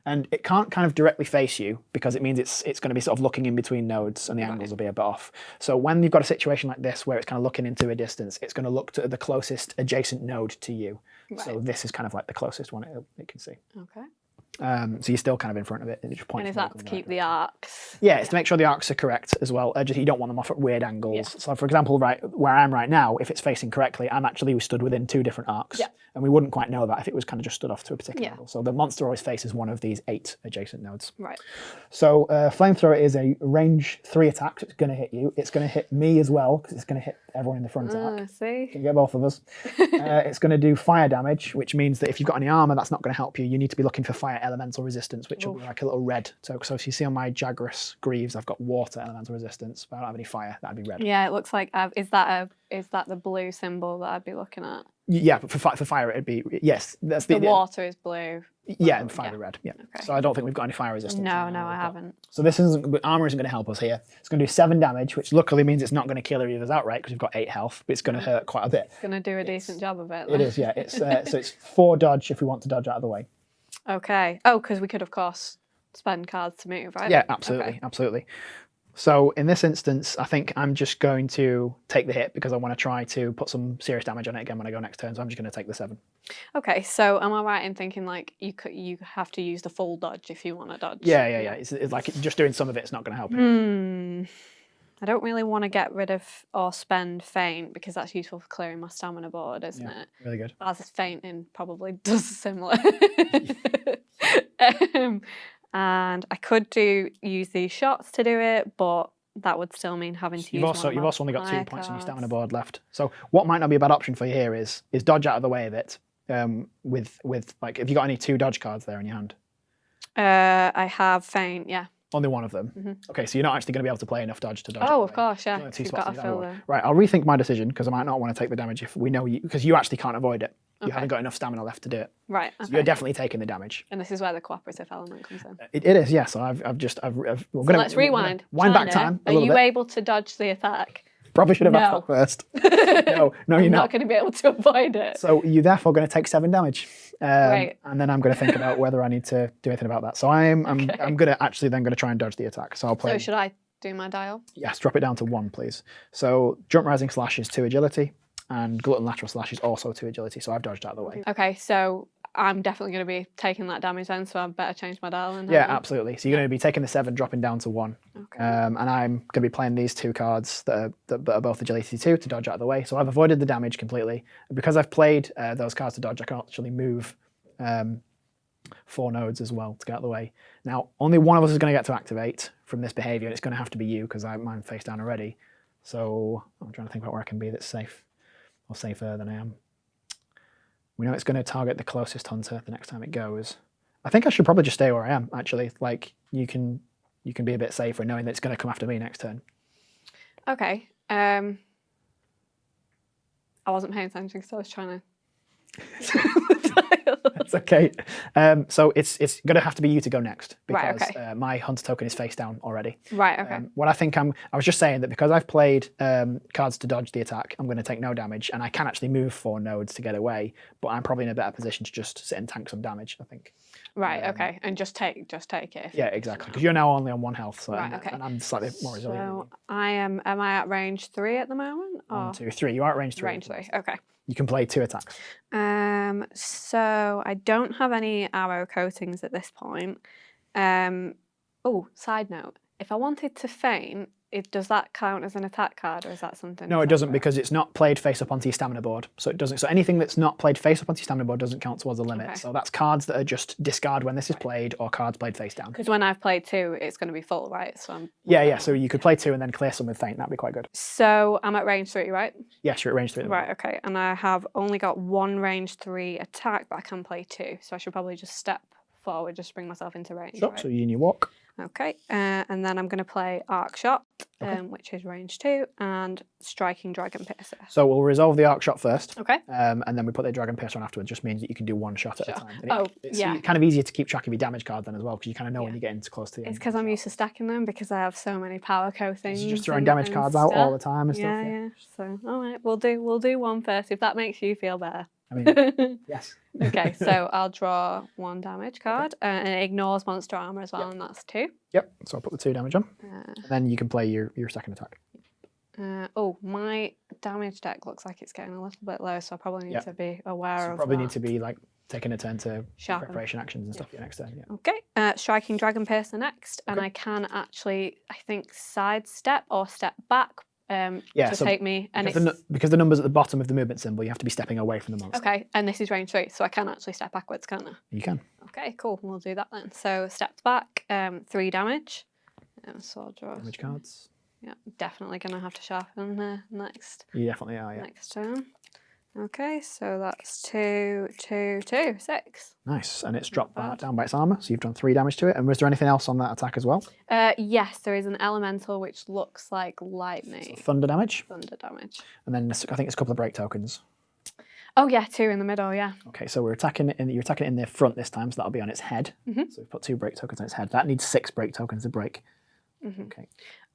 And it can't kind of directly face you because it means it's going to be sort of looking in between nodes and the angles will be a bit off. So when you've got a situation like this where it's kind of looking into a distance, it's going to look to the closest adjacent node to you. Right. So this is kind of like the closest one it can see. Okay. So you're still kind of in front of it. It just points. And is that to keep the arcs? Yeah, it's to make sure the arcs are correct as well. Just you don't want them off at weird angles. Yeah. So for example, right where I am right now, if it's facing correctly, I'm actually stood within 2 different arcs. Yeah. And we wouldn't quite know that if it was kind of just stood off to a particular angle. So the monster always faces one of these 8 adjacent nodes. Right. So Flamethrower is a range 3 attack. So it's going to hit you. It's going to hit me as well because it's going to hit everyone in the front arc. See? You get both of us. It's going to do fire damage, which means that if you've got any armor, that's not going to help you. You need to be looking for fire elemental resistance, which will be like a little red. So if you see on my Jagras Greaves, I've got water elemental resistance, but I don't have any fire. That'd be red. Yeah, it looks like is that the blue symbol that I'd be looking at? Yeah, but for fire it'd be yes. That's the water is blue. Yeah, and fire red. Yeah. Okay. So I don't think we've got any fire resistance. No, I haven't. So this armor isn't going to help us here. It's going to do 7 damage, which luckily means it's not going to kill either of us outright because we've got 8 health, but it's going to hurt quite a bit. It's going to do a decent job of it. It is, yeah. It's so it's 4 dodge if we want to dodge out of the way. Okay. Oh, because we could of course spend cards to move, right? Yeah, absolutely, absolutely. So in this instance, I think I'm just going to take the hit because I want to try to put some serious damage on it again when I go next turn. So I'm just going to take the 7. Okay, so am I right in thinking like you have to use the full dodge if you want to dodge? Yeah. It's like just doing some of it's not going to help you. I don't really want to get rid of or spend feint because that's useful for clearing my stamina board, isn't it? Really good. As fainting probably does similar. And I could use these shots to do it, but that would still mean having to use You've also only got 2 points on your stamina board left. So what might not be a bad option for you here is dodge out of the way of it. With like, have you got any 2 dodge cards there in your hand? I have feint, yeah. Only one of them. Mm-hmm. Okay, so you're not actually going to be able to play enough dodge to dodge. Oh, of course, yeah. You've got to fill right, I'll rethink my decision because I might not want to take the damage if we know you, because you actually can't avoid it. You haven't got enough stamina left to do it. Right. So you're definitely taking the damage. And this is where the cooperative element comes in. It is, yeah. So let's rewind. Wind back time. Are you able to dodge the attack? Probably should have asked that first. No, you're not. Not going to be able to avoid it. So you're therefore going to take 7 damage. Right. And then I'm going to think about whether I need to do anything about that. So I'm going to actually then going to try and dodge the attack. So I'll play. So should I do my dial? Yes, drop it down to 1, please. So jump rising slash is 2 agility, and glutton lateral slash is also 2 agility. So I've dodged out of the way. Okay, so I'm definitely going to be taking that damage then, so I better change my dial. Yeah, absolutely. So you're going to be taking the 7, dropping down to 1. Okay. And I'm going to be playing these 2 cards that are both agility 2 to dodge out of the way. So I've avoided the damage completely. And because I've played those cards to dodge, I can actually move 4 nodes as well to get out of the way. Now, only one of us is going to get to activate from this behavior, and it's going to have to be you because I'm face down already. So I'm trying to think about where I can be that's safe, or safer than I am. We know it's going to target the closest hunter the next time it goes. I think I should probably just stay where I am, actually. Like, you can be a bit safer knowing that it's going to come after me next turn. Okay. I wasn't paying attention because I was trying to... That's okay. So it's going to have to be you to go next because right, okay. My hunter token is face down already. Right, okay. What I think I was just saying that because I've played cards to dodge the attack, I'm going to take no damage, and I can actually move 4 nodes to get away, but I'm probably in a better position to just sit and tank some damage, I think. Right, okay, and just take it. Yeah, exactly, because you're now only on 1 health, so right, okay. And I'm slightly more resilient. So am I at range 3 at the moment? Or? 1, 2, 3. You are at range 3. Range 3, okay. You can play 2 attacks. So I don't have any arrow coatings at this point. Oh, side note. If I wanted to feint, does that count as an attack card, or is that something? No, it doesn't, because it's not played face up onto your stamina board. So it doesn't. So anything that's not played face up onto your stamina board doesn't count towards the limit. Okay. So that's cards that are just discard when this is played, or cards played face down. Because when I've played 2, it's going to be full, right? So yeah. So you could play 2 and then clear some with feint. That'd be quite good. So I'm at range 3, right? Yes, you're at range 3. Right. Okay. And I have only got 1 range 3 attack, but I can play 2. So I should probably just step forward, just bring myself into range. Sure. Right? So you walk. Okay, and then I'm going to play Arc Shot, which is range 2, and Striking Dragon Piercer. So we'll resolve the Arc Shot first. Okay. And then we put the Dragon Piercer on afterwards. Just means that you can do 1 shot at a time. And it's yeah. kind of easier to keep track of your damage card then as well, because you kind of know when you get into close to the end. It's because I'm used to stacking them because I have so many power coatings. You're just throwing damage cards out all the time and stuff. Yeah. So all right, we'll do 1 first if that makes you feel better. I mean, yes. Okay, so I'll draw 1 damage card, and it ignores monster armor as well, and that's 2. Yep. So I'll put the 2 damage on. Uh, And then you can play your second attack. oh, my damage deck looks like it's getting a little bit low, so I probably need to be aware So of probably that. need to be like taking a turn to do Sharpen. preparation actions and stuff for your next turn. Yeah. Okay, striking Dragon Piercer next, and I can actually, I think, sidestep or step back to so take me. And because the number's at the bottom of the movement symbol, you have to be stepping away from the monster. okay, and this is range 3, so I can actually step backwards, can't I? You can. Okay, cool. We'll do that then. So stepped back, 3 damage. So I'll draw Damage cards. Yeah, definitely gonna have to sharpen next. You definitely are. Yeah. Next turn. Okay, so that's 2, 2, 2, 6. Nice, and it's dropped down by its armor, so you've done 3 damage to it. And was there anything else on that attack as well? Yes, there is an elemental which looks like lightning. So thunder damage. Thunder damage. And then I think it's a couple of break tokens. Oh yeah, 2 in the middle. Yeah. Okay, so you're attacking it in the front this time, so that'll be on its head. So we've put 2 break tokens on its head. That needs 6 break tokens to break. Okay.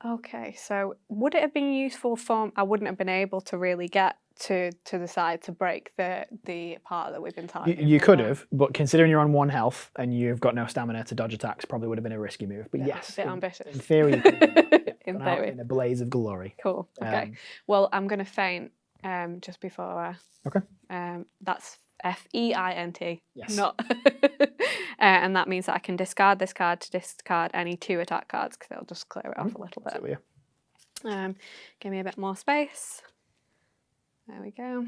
Okay, so would it have been useful for? I wouldn't have been able to really get to the side to break the part that we've been targeting. You could have, but considering you're on 1 health and you've got no stamina to dodge attacks, probably would have been a risky move. But yes, a bit ambitious. In theory, you could have in gone out theory. in a blaze of glory. Cool. Okay. Well, I'm gonna feint just before. Okay. That's FEINT. Yes. Not. And that means that I can discard this card to discard any 2 attack cards because it'll just clear it off a little bit. Give me a bit more space. There we go.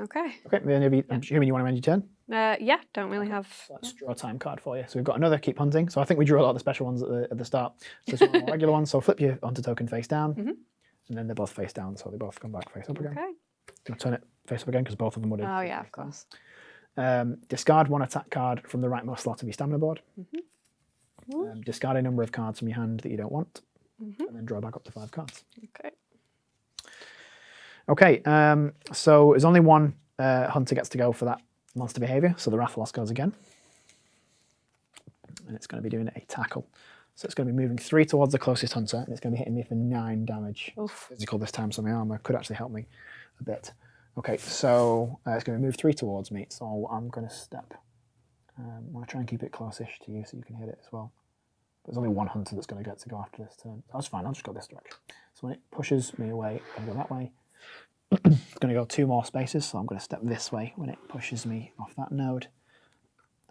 Okay. Okay, then I'm assuming you want to end your turn? Yeah, don't really have. Let's draw a time card for you. So we've got another keep hunting. So I think we drew a lot of the special ones at the start. So this one, a regular one. So flip your hunter token face down, and then they're both face down, so they both come back face up again. Okay. I'll turn it face up again because both of them would have. Oh yeah, of course. Discard 1 attack card from the rightmost slot of your stamina board. Discard a number of cards from your hand that you don't want, and then draw back up to 5 cards. Okay. Okay, so there's only 1 hunter gets to go for that monster behavior, so the Rathalos goes again. And it's going to be doing a tackle. So it's going to be moving 3 towards the closest hunter, and it's going to be hitting me for 9 damage. Oof. Physical this time, so my armor could actually help me a bit. Okay, so it's going to move 3 towards me, so I'm going to step. I'm going to try and keep it close-ish to you so you can hit it as well. But there's only 1 hunter that's going to get to go after this turn. That's fine, I'll just go this direction. So when it pushes me away, I'm going to go that way. It's going to go 2 more spaces, so I'm going to step this way when it pushes me off that node.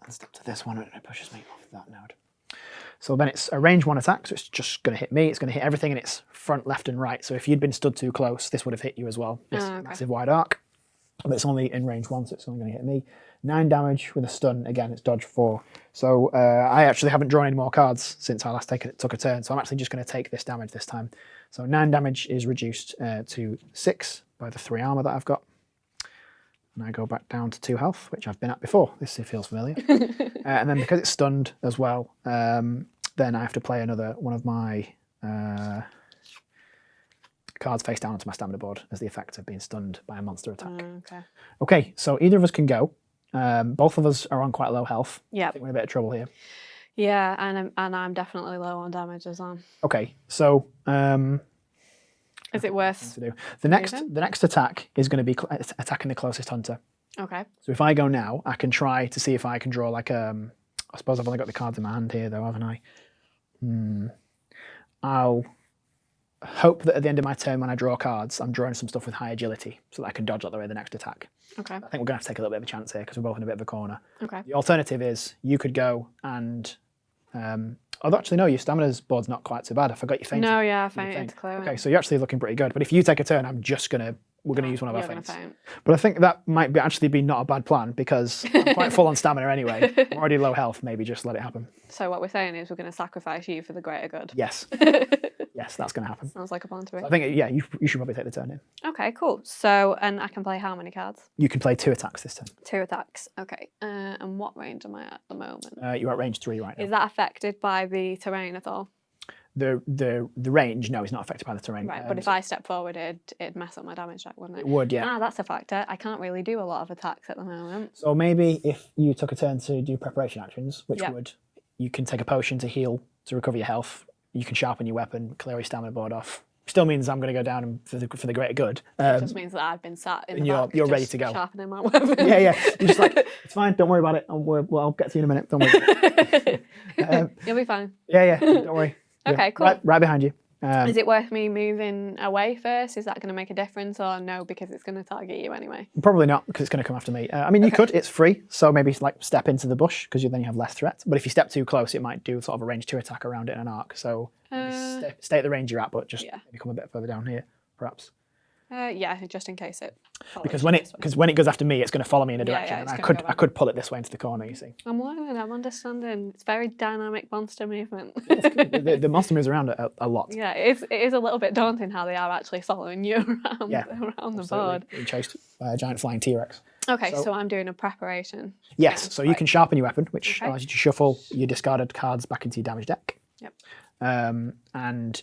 And step to this one when it pushes me off that node. So then it's a range 1 attack, so it's just going to hit me. It's going to hit everything in its front, left and right. So if you'd been stood too close, this would have hit you as well. This massive wide arc. But it's only in range 1, so it's only going to hit me. 9 damage with a stun. Again, it's dodge 4. So I actually haven't drawn any more cards since I last took a turn. So I'm actually just going to take this damage this time. So 9 damage is reduced to 6 by the 3 armor that I've got. And I go back down to 2 health, which I've been at before. This feels familiar. And then because it's stunned as well, then I have to play another one of my cards face down onto my stamina board as the effect of being stunned by a monster attack. Okay, so either of us can go. Both of us are on quite low health. Yeah. I think we're in a bit of trouble here. Yeah, and I'm definitely low on damage as well. Okay, so is it worth to do? The next attack is going to be attacking the closest hunter. Okay. So if I go now, I can try to see if I can draw like I suppose I've only got the cards in my hand here though, haven't I? I'll hope that at the end of my turn when I draw cards, I'm drawing some stuff with high agility so that I can dodge out the way of the next attack. Okay. I think we're going to have to take a little bit of a chance here because we're both in a bit of a corner. Okay. The alternative is you could go and although actually no, your stamina's board's not quite so bad. I forgot you fainted. No, yeah, I fainted. Okay, so you're actually looking pretty good. But if you take a turn, we're going to use one of our You're gonna feints. faint. But I think that might actually be not a bad plan because I'm quite full on stamina anyway. I'm already low health. Maybe just let it happen. So what we're saying is we're going to sacrifice you for the greater good. Yes. Yes, that's going to happen. Sounds like a plan to me. So I think, yeah, you should probably take the turn in. Okay, cool. So, and I can play how many cards? You can play 2 attacks this turn. 2 attacks. Okay. And what range am I at the moment? You're at range 3 right now. Is that affected by the terrain at all? The range, no, is not affected by the terrain. Right, but if I step forward, it'd mess up my damage deck, wouldn't it? It would, yeah. Ah, that's a factor. I can't really do a lot of attacks at the moment. So maybe if you took a turn to do preparation actions, which you can take a potion to heal, to recover your health. You can sharpen your weapon, clear your stamina board off, Still means I'm going to go down and for the greater good. It just means that I've been sat in and the back you're ready just to go. sharpening my weapon. Yeah. You're just like, it's fine. Don't worry about it. I'll get to you in a minute. Don't worry. You'll be fine. Yeah. Don't worry. Okay, cool. Right behind you. Is it worth me moving away first? Is that going to make a difference, or no, because it's going to target you anyway? Probably not, because it's going to come after me. I mean, you could. It's free, so maybe like step into the bush, because then you have less threat. But if you step too close, it might do sort of a range 2 attack around it in an arc. So maybe stay at the range you're at, but just maybe come a bit further down here, perhaps. Yeah, just in case it. Because when it goes after me, it's going to follow me in a direction, and I could pull it this way into the corner. You see. I'm learning. I'm understanding. It's very dynamic monster movement. the monster moves around a lot. Yeah, it is a little bit daunting how they are actually following you around the board. Being chased by a giant flying T-Rex. Okay, so I'm doing a preparation. Yes, so you can sharpen your weapon, which allows you to shuffle your discarded cards back into your damage deck. Yep. And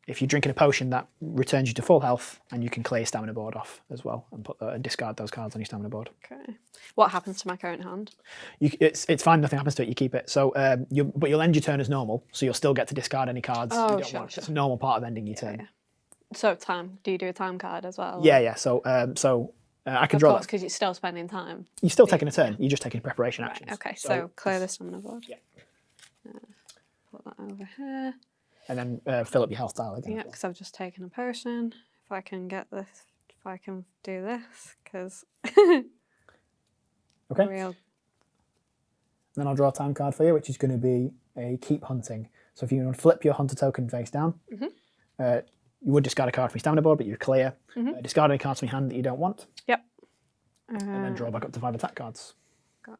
if you're drinking a potion, that returns you to full health, and you can clear your stamina board off as well, and discard those cards on your stamina board. Okay. What happens to my current hand? It's fine. Nothing happens to it. You keep it. So, but you'll end your turn as normal. So you'll still get to discard any cards you don't want. Sure. It's a normal part of ending your turn. Yeah. So time. Do you do a time card as well? Yeah. So I can draw. Of course, because you're still spending time. You're still taking a turn. You're just taking preparation actions. Okay. So clear the stamina board. Yeah. Put that over here. And then fill up your health tile again. Yeah, because I've just taken a potion. If I can get this, if I can do this, because. Okay. Then I'll draw a time card for you, which is going to be a keep hunting. So if you want to flip your hunter token face down, you would discard a card from your stamina board, but you're clear. Discard any cards from your hand that you don't want. Yep. And then draw back up to 5 attack cards. Got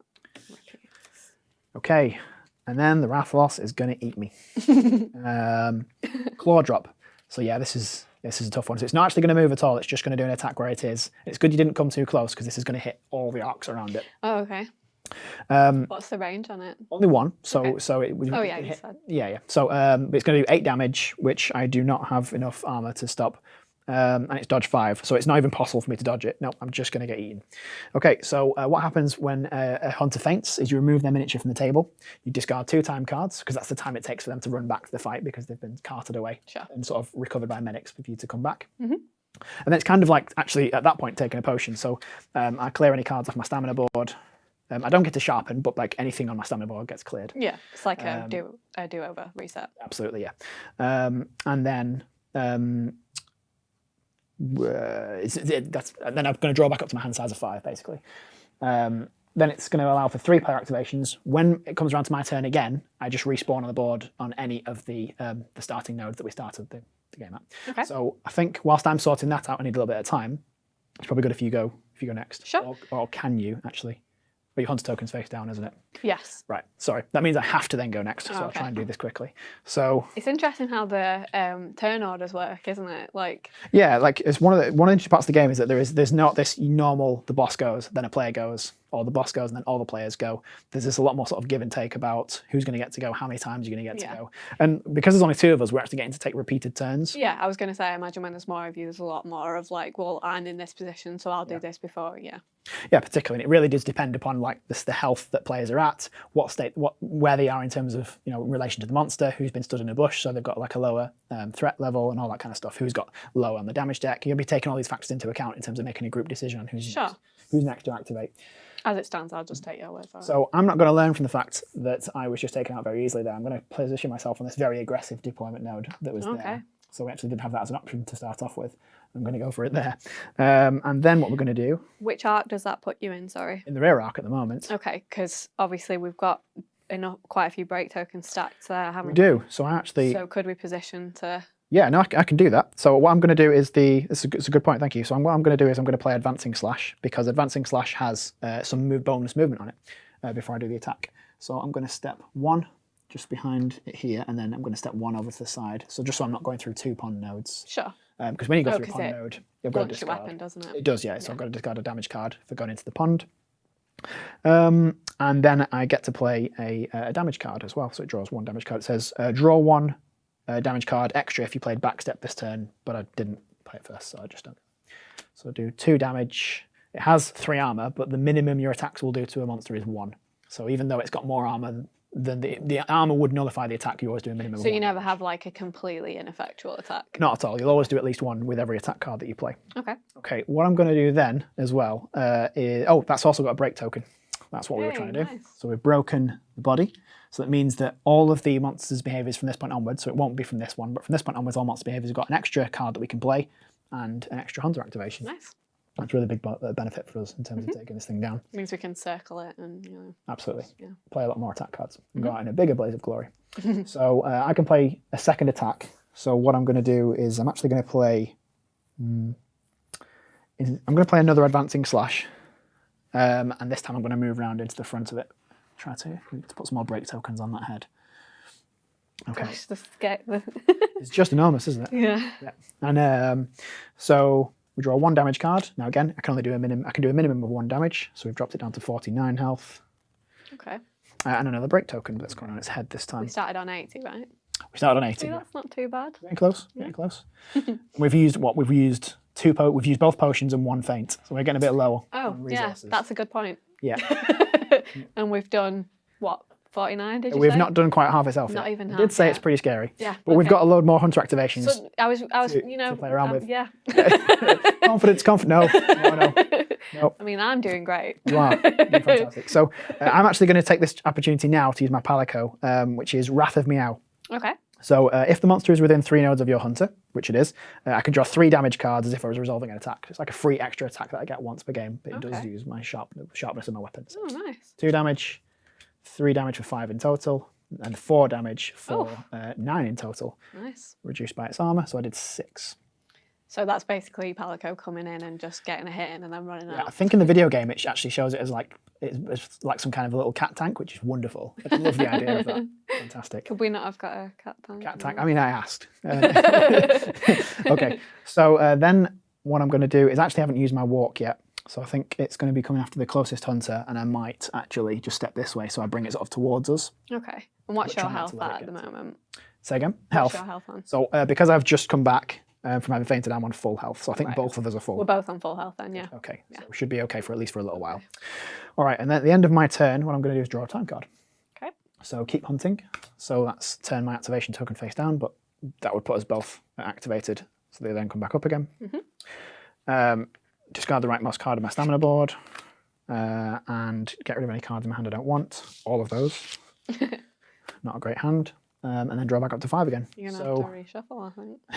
Okay. And then the Rathalos is going to eat me. Claw drop. So yeah, this is a tough one. So it's not actually going to move at all. It's just going to do an attack where it is. It's good you didn't come too close, because this is going to hit all the arcs around it. Oh, okay. What's the range on it? Only one. So it would. Oh yeah, you said. Yeah. So but it's going to do 8 damage, which I do not have enough armor to stop. And it's dodge 5, so it's not even possible for me to dodge it. No, I'm just going to get eaten. Okay, so what happens when a hunter faints is you remove their miniature from the table. You discard 2 time cards, because that's the time it takes for them to run back to the fight, because they've been carted away and sort of recovered by medics for you to come back. And then it's kind of like actually at that point taking a potion. So I clear any cards off my stamina board. I don't get to sharpen, but like anything on my stamina board gets cleared. Yeah, it's like a do-over reset. Absolutely, yeah. And then. Then I'm going to draw back up to my hand size of 5, basically. Then it's going to allow for 3 player activations. When it comes around to my turn again, I just respawn on the board on any of the starting nodes that we started the game at. Okay. So I think whilst I'm sorting that out, I need a little bit of time. It's probably good if you go next. Sure. Or can you actually? But your hunter token's face down, isn't it? Yes. Right. Sorry. That means I have to then go next. So I'll try and do this quickly. So it's interesting how the turn orders work, isn't it? Like. Yeah, like it's one of the interesting parts of the game is that there's not this normal the boss goes, then a player goes, or the boss goes and then all the players go. There's this a lot more sort of give and take about who's going to get to go, how many times you're going to get to go. And because there's only 2 of us, we're actually getting to take repeated turns. Yeah, I was going to say, I imagine when there's more of you, there's a lot more of like, well, I'm in this position, so I'll do this before. Yeah. Yeah, particularly. And it really does depend upon like the health that players are at, where they are in terms of in relation to the monster, who's been stood in a bush, so they've got like a lower threat level and all that kind of stuff. Who's got lower on the damage deck. You'll be taking all these factors into account in terms of making a group decision on who's next to activate. As it stands, I'll just take your word for it. So I'm not going to learn from the fact that I was just taken out very easily there. I'm going to position myself on this very aggressive deployment node that was there. So we actually did have that as an option to start off with. I'm going to go for it there. And then what we're going to do... Which arc does that put you in, sorry? In the rear arc at the moment. Okay, because obviously we've got quite a few break tokens stacked there, haven't we? We do. So I actually... So could we position to... Yeah, no, I can do that. So what I'm going to do is it's a good point, thank you. So what I'm going to do is I'm going to play Advancing Slash, because Advancing Slash has some bonus movement on it before I do the attack. So I'm going to step 1 just behind it here, and then I'm going to step 1 over to the side. So just so I'm not going through 2 pond nodes. Sure. Because when you go through a pond node, you've got to discard. Your weapon, doesn't it? It does, yeah. So I've got to discard a damage card for going into the pond. And then I get to play a damage card as well. So it draws 1 damage card. It says draw 1 damage card extra if you played backstep this turn, but I didn't play it first, so I just don't. So I do 2 damage. It has 3 armor, but the minimum your attacks will do to a monster is 1. So even though it's got more armor then the armor would nullify the attack. You always do a minimum. So of you one never damage. have like a completely ineffectual attack. Not at all. You'll always do at least one with every attack card that you play. Okay. Okay. What I'm going to do then as well is that's also got a break token. That's what we were trying to do. Nice. So we've broken the body. So that means that all of the monsters' behaviors from this point onwards, so it won't be from this one, but from this point onwards, all monster behaviors have got an extra card that we can play and an extra hunter activation. Nice. That's a really big benefit for us in terms of taking this thing down. Means we can circle it and Absolutely. Yeah. Play a lot more attack cards and go out in a bigger blaze of glory. So I can play a second attack. So what I'm going to do is I'm actually going to play. I'm going to play another advancing slash, and this time I'm going to move around into the front of it. Try to put some more break tokens on that head. Okay. Gosh, It's just enormous, isn't it? Yeah. And so we draw 1 damage card. Now again, I can only do a minimum. I can do a minimum of 1 damage. So we've dropped it down to 49 health. Okay. And another break token that's going on its head this time. We started on 80, right? We started on 80. See, that's not too bad. Getting close. Getting close. We've used what? We've used we've used both potions and 1 feint. So we're getting a bit low Oh, on yeah, resources. that's a good point. Yeah. And we've done what? 49? Did you We've say? not done quite half itself Not yet. even I half did say yet. it's pretty scary. Yeah. But we've okay. got a load more hunter activations. So I was, to play around with. Yeah. Confidence. No. No. I mean, I'm doing great. You are. You're fantastic. So I'm actually going to take this opportunity now to use my Palico, which is Wrath of Meow. Okay. So if the monster is within 3 nodes of your hunter, which it is, I can draw 3 damage cards as if I was resolving an attack. It's like a free extra attack that I get once per game, but it does use my sharpness of my weapons. Oh, nice. 2 damage, 3 damage for 5 in total, and 4 damage for 9 in total, Nice. reduced by its armor. So I did 6. So that's basically Palico coming in and just getting a hit in and then running Yeah, I out. think in the video game it actually shows it as like it's like some kind of a little cat tank, which is wonderful. I love the idea of that. Fantastic. Could we not have got a cat tank? Cat tank. I mean, I asked. Okay, so then what I'm going to do is actually haven't used my walk yet. So I think it's going to be coming after the closest hunter, and I might actually just step this way so I bring it sort of towards us. Okay. And what's But your try not health to let at it the get to moment? Say again? What's Health. your health on? So because I've just come back from having fainted, I'm on full health. So I think Right. both of us are full. We're both on full health then, yeah. Okay, so we should be okay for at least for a little while. All right, and then at the end of my turn, what I'm going to do is draw a time card. Okay. So keep hunting. So that's turn my activation token face down, but that would put us both activated. So they then come back up again. Discard the rightmost card of my stamina board and get rid of any cards in my hand I don't want. All of those. Not a great hand. And then draw back up to 5 again. You're going to have to reshuffle, I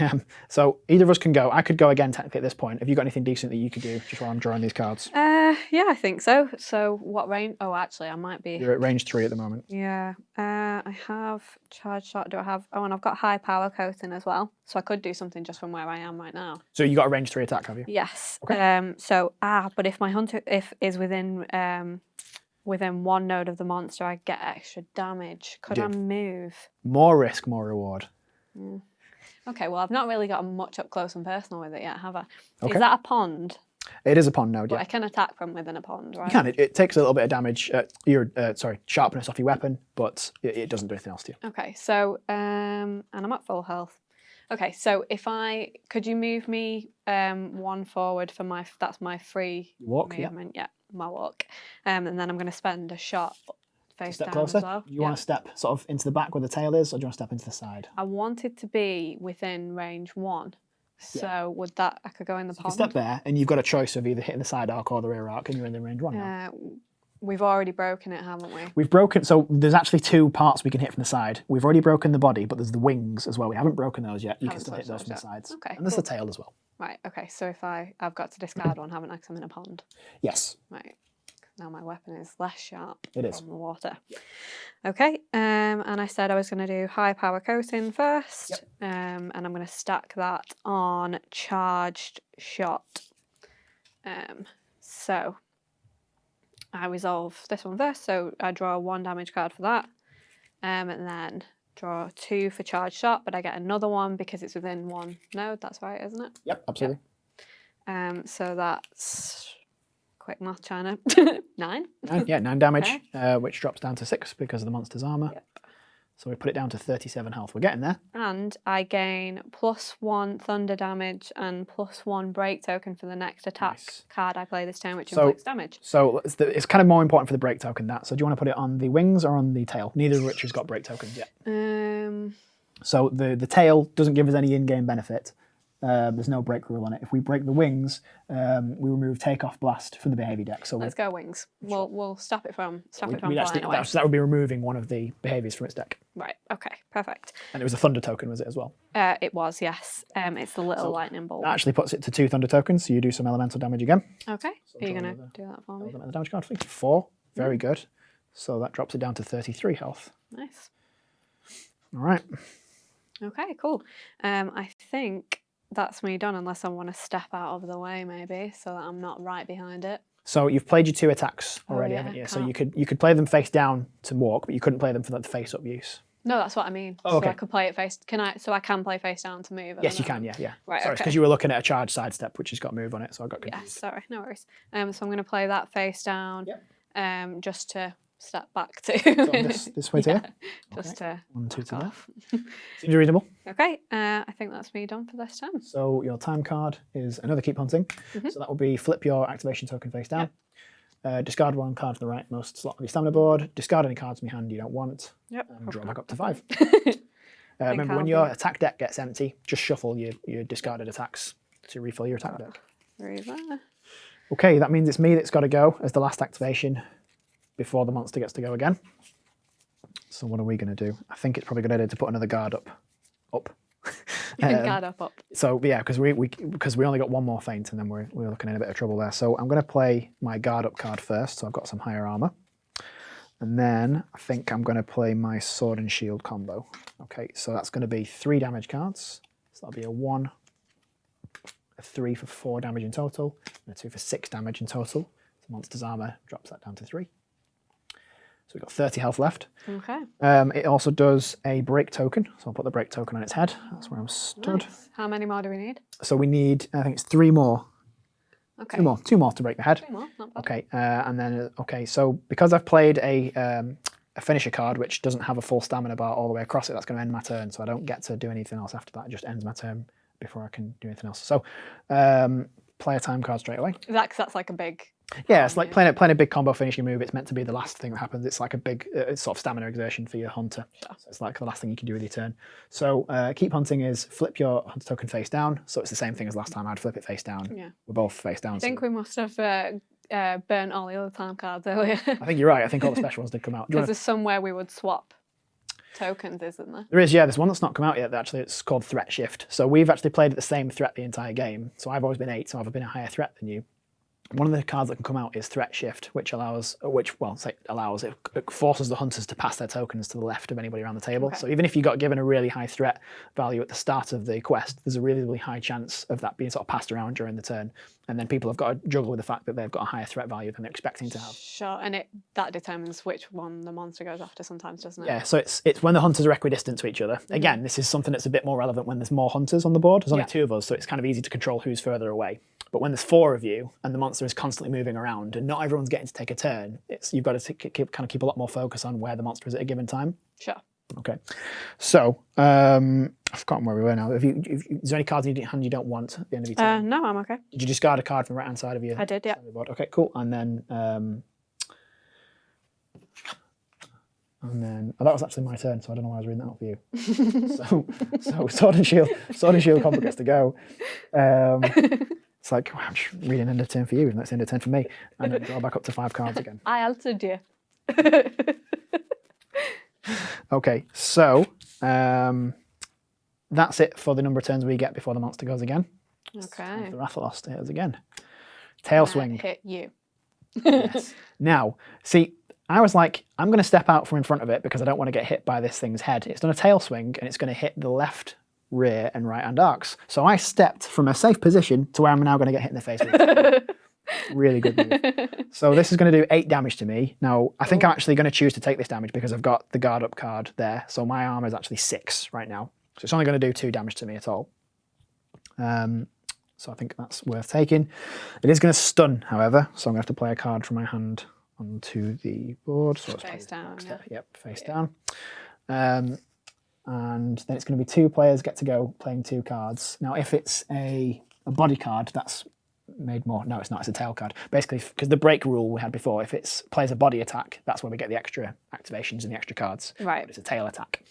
think. So either of us can go. I could go again technically at this point. Have you got anything decent that you could do just while I'm drawing these cards? Yeah, I think so. So what range? Oh, actually, I might be. You're at range 3 at the moment. Yeah. I have charge shot. Do I have? Oh, and I've got high power coating as well. So I could do something just from where I am right now. So you got a range 3 attack, have you? Yes. Okay. But if my hunter is within 1 node of the monster, I get extra damage. Could I move? More risk, more reward. Okay, well, I've not really gotten much up close and personal with it yet, have I? Okay. Is that a pond? It is a pond node, But yeah. I can attack from within a pond, right? You can. It takes a little bit of damage, sharpness off your weapon, but it doesn't do anything else to you. Okay, so, and I'm at full health. Okay, so could you move me 1 forward for that's my free Walk, yeah. movement? Yeah, my walk. And then I'm going to spend a shot face Step down closer. as well. You want to step sort of into the back where the tail is, or do you want to step into the side? I wanted to be within range 1. So would that, I could go in the You pond? step there, and you've got a choice of either hitting the side arc or the rear arc, and you're in the range 1 now. We've already broken it, haven't we? We've broken, so there's actually 2 parts we can hit from the side. We've already broken the body, but there's the wings as well. We haven't broken those yet. You can still hit those from the sides. Okay, And there's the tail as well. Right, okay, so if I've got to discard one, haven't I, because I'm in a pond? Yes, Right, now my weapon is less sharp it is. from the water. Okay, and I said I was going to do high power coating first, and I'm going to stack that on charged shot. So I resolve this one first, so I draw 1 damage card for that, and then draw 2 for charged shot, but I get another one because it's within 1 node. That's right, isn't it? Yep, absolutely. So that's quick math, China. 9. 9 damage, which drops down to 6 because of the monster's armor. Yep. So we put it down to 37 health. We're getting there. And I gain +1 thunder damage and +1 break token for the next attack card I play this turn, which inflicts damage. So it's kind of more important for the break token that. So do you want to put it on the wings or on the tail? Neither of which has got break tokens yet. So the tail doesn't give us any in-game benefit. There's no break rule on it. If we break the wings, we remove Takeoff Blast from the behavior deck. So let's go wings. We'll stop it from flying away. That would be removing one of the behaviors from its deck. Right. Okay. Perfect. And it was a thunder token, was it as well? It was, yes. It's the little lightning bolt. That actually puts it to 2 thunder tokens. So you do some elemental damage again. Okay. Are you gonna do that for me? The damage card, please. 4. Very good. So that drops it down to 33 health. Nice. All right. Okay. Cool. I think that's me done, unless I want to step out of the way, maybe, so that I'm not right behind it. So you've played your 2 attacks already, haven't you? So you could play them face down to walk, but you couldn't play them for the face up use. No, that's what I mean. Oh, okay. So I could play it face. So I can play face down to move. Yes, you can. Yeah. Right. Sorry, because you were looking at a charge sidestep, which has got move on it, so I got confused. Yes. Sorry. No worries. So I'm going to play that face down. Yep. Just to step back to. So this way to here? Just to 1, 2 to off. Seems reasonable. Okay, I think that's me done for this turn. So your time card is another keep hunting. So that will be flip your activation token face down. Yep. Discard 1 card to the rightmost slot of your stamina board. Discard any cards in your hand you don't want. Yep. And draw back up to 5. Remember, when your attack deck gets empty, just shuffle your discarded attacks to refill your attack deck. Okay, that means it's me that's got to go as the last activation before the monster gets to go again. So what are we going to do? I think it's probably a good idea to put another guard up. Guard up. So yeah, because we only got 1 more feint, and then we're looking in a bit of trouble there. So I'm going to play my guard up card first, so I've got some higher armor, and then I think I'm going to play my sword and shield combo. Okay, so that's going to be 3 damage cards. So that'll be a 1, a 3 for 4 damage in total, and a 2 for 6 damage in total. So monster's armor drops that down to 3. So we've got 30 health left. Okay. It also does a break token, so I'll put the break token on its head. That's where I'm stood. Nice. How many more do we need? So we need, I think it's 3 more. Okay. 2 more to break the head. 2 more, not bad. Okay, and then, so because I've played a finisher card which doesn't have a full stamina bar all the way across it, that's going to end my turn, so I don't get to do anything else after that. It just ends my turn before I can do anything else. So play a time card straight away. Is that because that's like a big... Yeah, it's like playing a big combo finishing move. It's meant to be the last thing that happens. It's like a big sort of stamina exertion for your hunter. So it's like the last thing you can do with your turn. So keep hunting is flip your hunter token face down. So it's the same thing as last time. I'd flip it face down. Yeah. We're both face down. I think we must have burnt all the other time cards earlier. I think you're right. I think all the special ones did come out. Because there's somewhere we would swap tokens, isn't there? There is, yeah. There's one that's not come out yet. Actually, it's called Threat Shift. So we've actually played at the same threat the entire game. So I've always been 8, so I've been a higher threat than you. One of the cards that can come out is Threat Shift, which it forces the hunters to pass their tokens to the left of anybody around the table. Okay. So even if you got given a really high threat value at the start of the quest, there's a really, really high chance of that being sort of passed around during the turn. And then people have got to juggle with the fact that they've got a higher threat value than they're expecting to have. Sure, and that determines which one the monster goes after sometimes, doesn't it? Yeah, so it's when the hunters are equidistant to each other. Mm-hmm. Again, this is something that's a bit more relevant when there's more hunters on the board. There's only 2 of us, so it's kind of easy to control who's further away. But when there's 4 of you and the monster is constantly moving around and not everyone's getting to take a turn, you've got to keep a lot more focus on where the monster is at a given time. Sure. Okay. So I've forgotten where we were now. Is there any cards in your hand you don't want at the end of your turn? No, I'm okay. Did you discard a card from the right hand side of your? I did, yeah. Board? Okay, cool. And then that was actually my turn, so I don't know why I was reading that out for you. so sword and shield combo gets to go. It's like, I'm just reading end of turn for you, and that's end of turn for me. And then draw back up to 5 cards again. I answered you. Okay, so that's it for the number of turns we get before the monster goes again. Okay. The Rathalos hit us again. Tail swing. Hit you. Yes. Now, see, I was like, I'm going to step out from in front of it because I don't want to get hit by this thing's head. It's done a tail swing, and it's going to hit the left, rear, and right hand arcs. So I stepped from a safe position to where I'm now going to get hit in the face with. Really good move. So this is going to do 8 damage to me. Now, I think I'm actually going to choose to take this damage because I've got the guard up card there. So my armor is actually 6 right now. So it's only going to do 2 damage to me at all. So I think that's worth taking. It is going to stun, however. So I'm going to have to play a card from my hand onto the board. So face down. Yep, face down. And then it's going to be 2 players get to go playing 2 cards. Now, if it's a body card, that's made more. No, it's not. It's a tail card. Basically, because the break rule we had before, if it's plays a body attack, that's where we get the extra activations and the extra cards. Right. But it's a tail attack.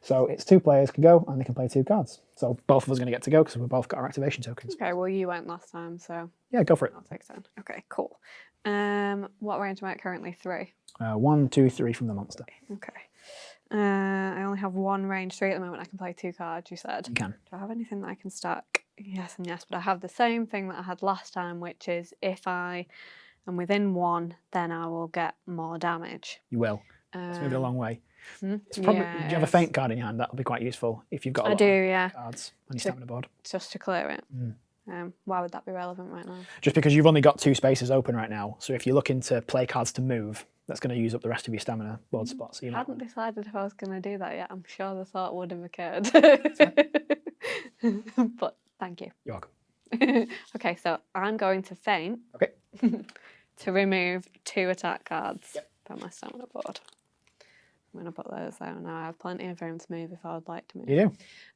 So it's 2 players can go and they can play 2 cards. So both of us are going to get to go because we've both got our activation tokens. Okay, well, you went last time, so Yeah, go for it. I'll take 10. Okay, cool. What range am I at currently? 3. 1, 2, 3 from the monster. Okay. I only have 1 range 3 at the moment. I can play 2 cards, you said. You can. Do I have anything that I can stack? Yes and yes, but I have the same thing that I had last time, which is if I am within 1, then I will get more damage. You will. It's moved a long way. It's do you have a yes. feint card in your hand? That'll be quite useful if you've got a lot of cards on your stamina board. Just to clear it. Why would that be relevant right now? Just because you've only got 2 spaces open right now. So if you're looking to play cards to move, that's going to use up the rest of your stamina board spots. So I hadn't decided if I was going to do that yet. I'm sure the thought would have occurred. But thank you. You're welcome. Okay, so I'm going to feint to remove 2 attack cards from my stamina board. I'm going to put those there now. I have plenty of room to move if I would like to move. You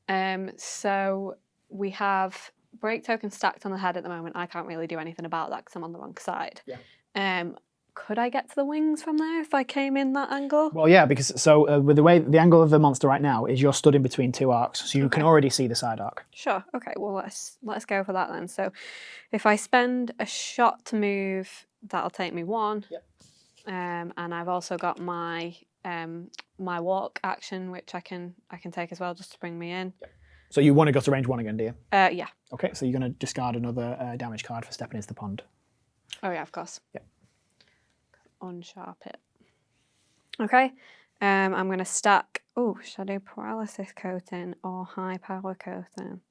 do. So we have break token stacked on the head at the moment. I can't really do anything about that because I'm on the wrong side. Yeah. Could I get to the wings from there if I came in that angle? Well, yeah, because with the way the angle of the monster right now is you're stood in between 2 arcs, so you can already see the side arc. Sure. Okay. Well, let's go for that then. So, if I spend a shot to move, that'll take me 1. Yep. And I've also got my my walk action, which I can take as well, just to bring me in. Yep. So you want to go to range 1 again, do you? Yeah. Okay. So you're going to discard another damage card for stepping into the pond. Oh yeah, of course. Yep. Unsharp it. Okay. I'm going to stack. Oh, should I do paralysis coating or high power coating?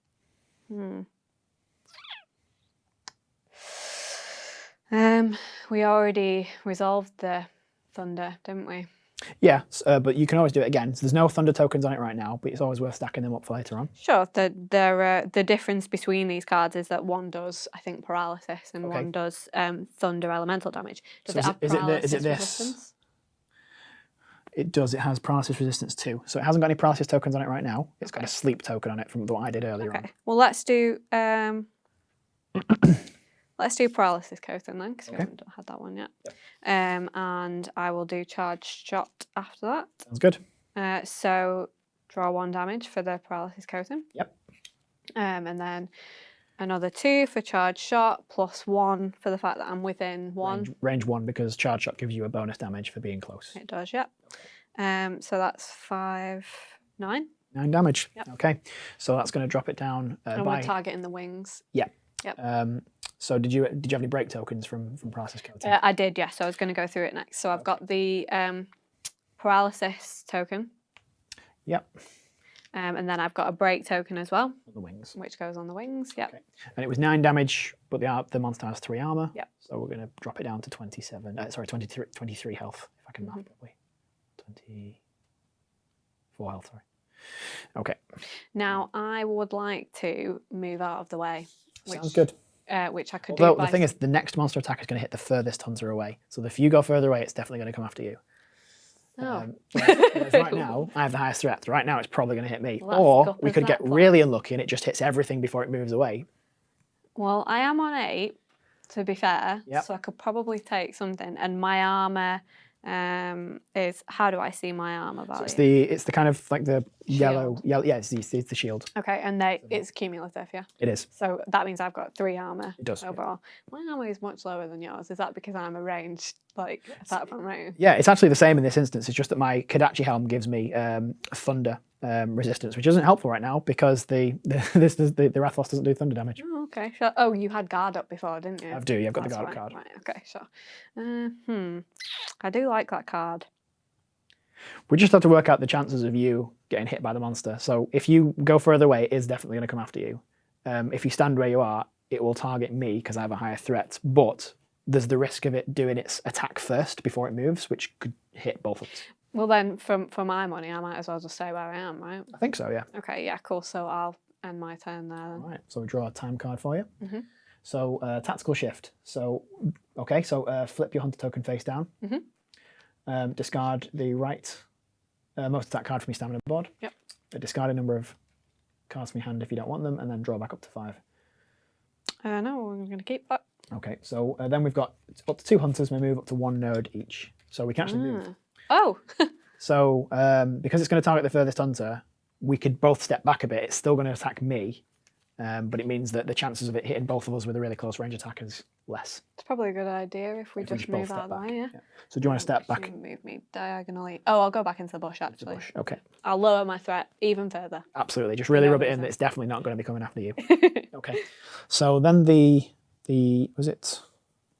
We already resolved the thunder, didn't we? Yeah, but you can always do it again. So there's no thunder tokens on it right now, but it's always worth stacking them up for later on. Sure. The difference between these cards is that one does, I think, paralysis and one does thunder elemental damage. Does it have paralysis resistance? It does. It has paralysis resistance too. So it hasn't got any paralysis tokens on it right now. It's got a sleep token on it from what I did earlier on. Well, let's do let's do paralysis coating then, because we haven't had that one yet. Yep. And I will do charged shot after that. Sounds good. So draw 1 damage for the paralysis coating. Yep. And then another 2 for charged shot, plus 1 for the fact that I'm within 1. Range 1 because charged shot gives you a bonus damage for being close. It does, yep. So that's 5, 9. 9 damage. Yep. Okay. So that's going to drop it down and we're targeting the wings. Yeah. Yep. So did you have any break tokens from paralysis coating? I did, yes. So I was going to go through it next. So I've got the paralysis token. Yep. And then I've got a break token as well. On the wings. Which goes on the wings, yep. Okay. And it was 9 damage, but the monster has 3 armor. Yep. So we're going to drop it down to 23 health, if I can math properly. 24 health, sorry. Okay. Now, I would like to move out of the way. Sounds good. Which I could Although do by... the thing is, the next monster attack is going to hit the furthest hunter away. So if you go further away, it's definitely going to come after you. Oh. Whereas right now, I have the highest threat. Right now, it's probably going to hit me. Well, or we could get really unlucky and it just hits everything before it moves away. Well, I am on 8, to be fair. Yep. So I could probably take something. And my armour is... How do I see my armour value? So it's the kind of like the yellow... Yeah, it's the shield. Okay, and it's cumulative, yeah? It is. So that means I've got 3 armour overall. Yeah. My armour is much lower than yours. Is that because I'm a ranged, attack from range? Yeah, it's actually the same in this instance. It's just that my Kodachi helm gives me thunder resistance, which isn't helpful right now because the Rathalos doesn't do thunder damage. Oh, okay, sure. Oh, you had guard up before, didn't you? I do, yeah, I've got the guard up card. Right, okay, sure. I do like that card. We just have to work out the chances of you getting hit by the monster. So if you go further away, it is definitely going to come after you. If you stand where you are, it will target me because I have a higher threat, but there's the risk of it doing its attack first before it moves, which could hit both of us. Well then, for my money, I might as well just stay where I am, right? I think so, yeah. Okay, yeah, cool. So I'll end my turn there then. All right, so we draw a time card for you. Mm-hmm. So tactical shift. So, flip your hunter token face down. Mm-hmm. Discard the right most attack card from your stamina board. Yep. Discard a number of cards from your hand if you don't want them, and then draw back up to 5. No, we're going to keep that. Okay, so then we've got up to 2 hunters. We move up to 1 node each, so we can actually move. Oh. So because it's going to target the furthest hunter, we could both step back a bit. It's still going to attack me, but it means that the chances of it hitting both of us with a really close range attack is less. It's probably a good idea if we just move out of the way, yeah. So do you want to step back? Move me diagonally. Oh, I'll go back into the bush, actually. Okay. I'll lower my threat even further. Absolutely. Just really rub it in that it's definitely not going to be coming after you. Okay. So then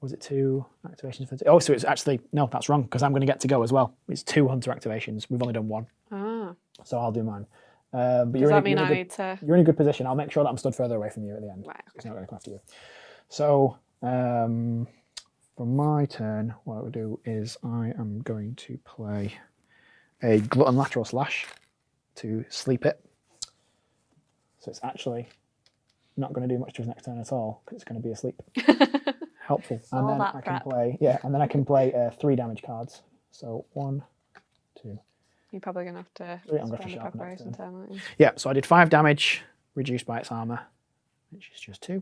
was it 2 activations for 2? Oh, so it's actually, no, that's wrong, because I'm going to get to go as well. It's 2 hunter activations. We've only done 1. Ah. So I'll do mine. But Does that mean I need to... You're in a good position. I'll make sure that I'm stood further away from you at the end. Right. Okay. It's not going to come after you. So for my turn, what I will do is I am going to play a Glutton Lateral Slash to sleep it. So it's actually not going to do much to his next turn at all, because it's going to be asleep. Helpful. And then I can play, and then I can play 3 damage cards. So 1, 2. You're probably going to have to 3. I'm going to spend a sharpen preparation turn, aren't you? Yeah, so I did 5 damage, reduced by its armor, which is just 2.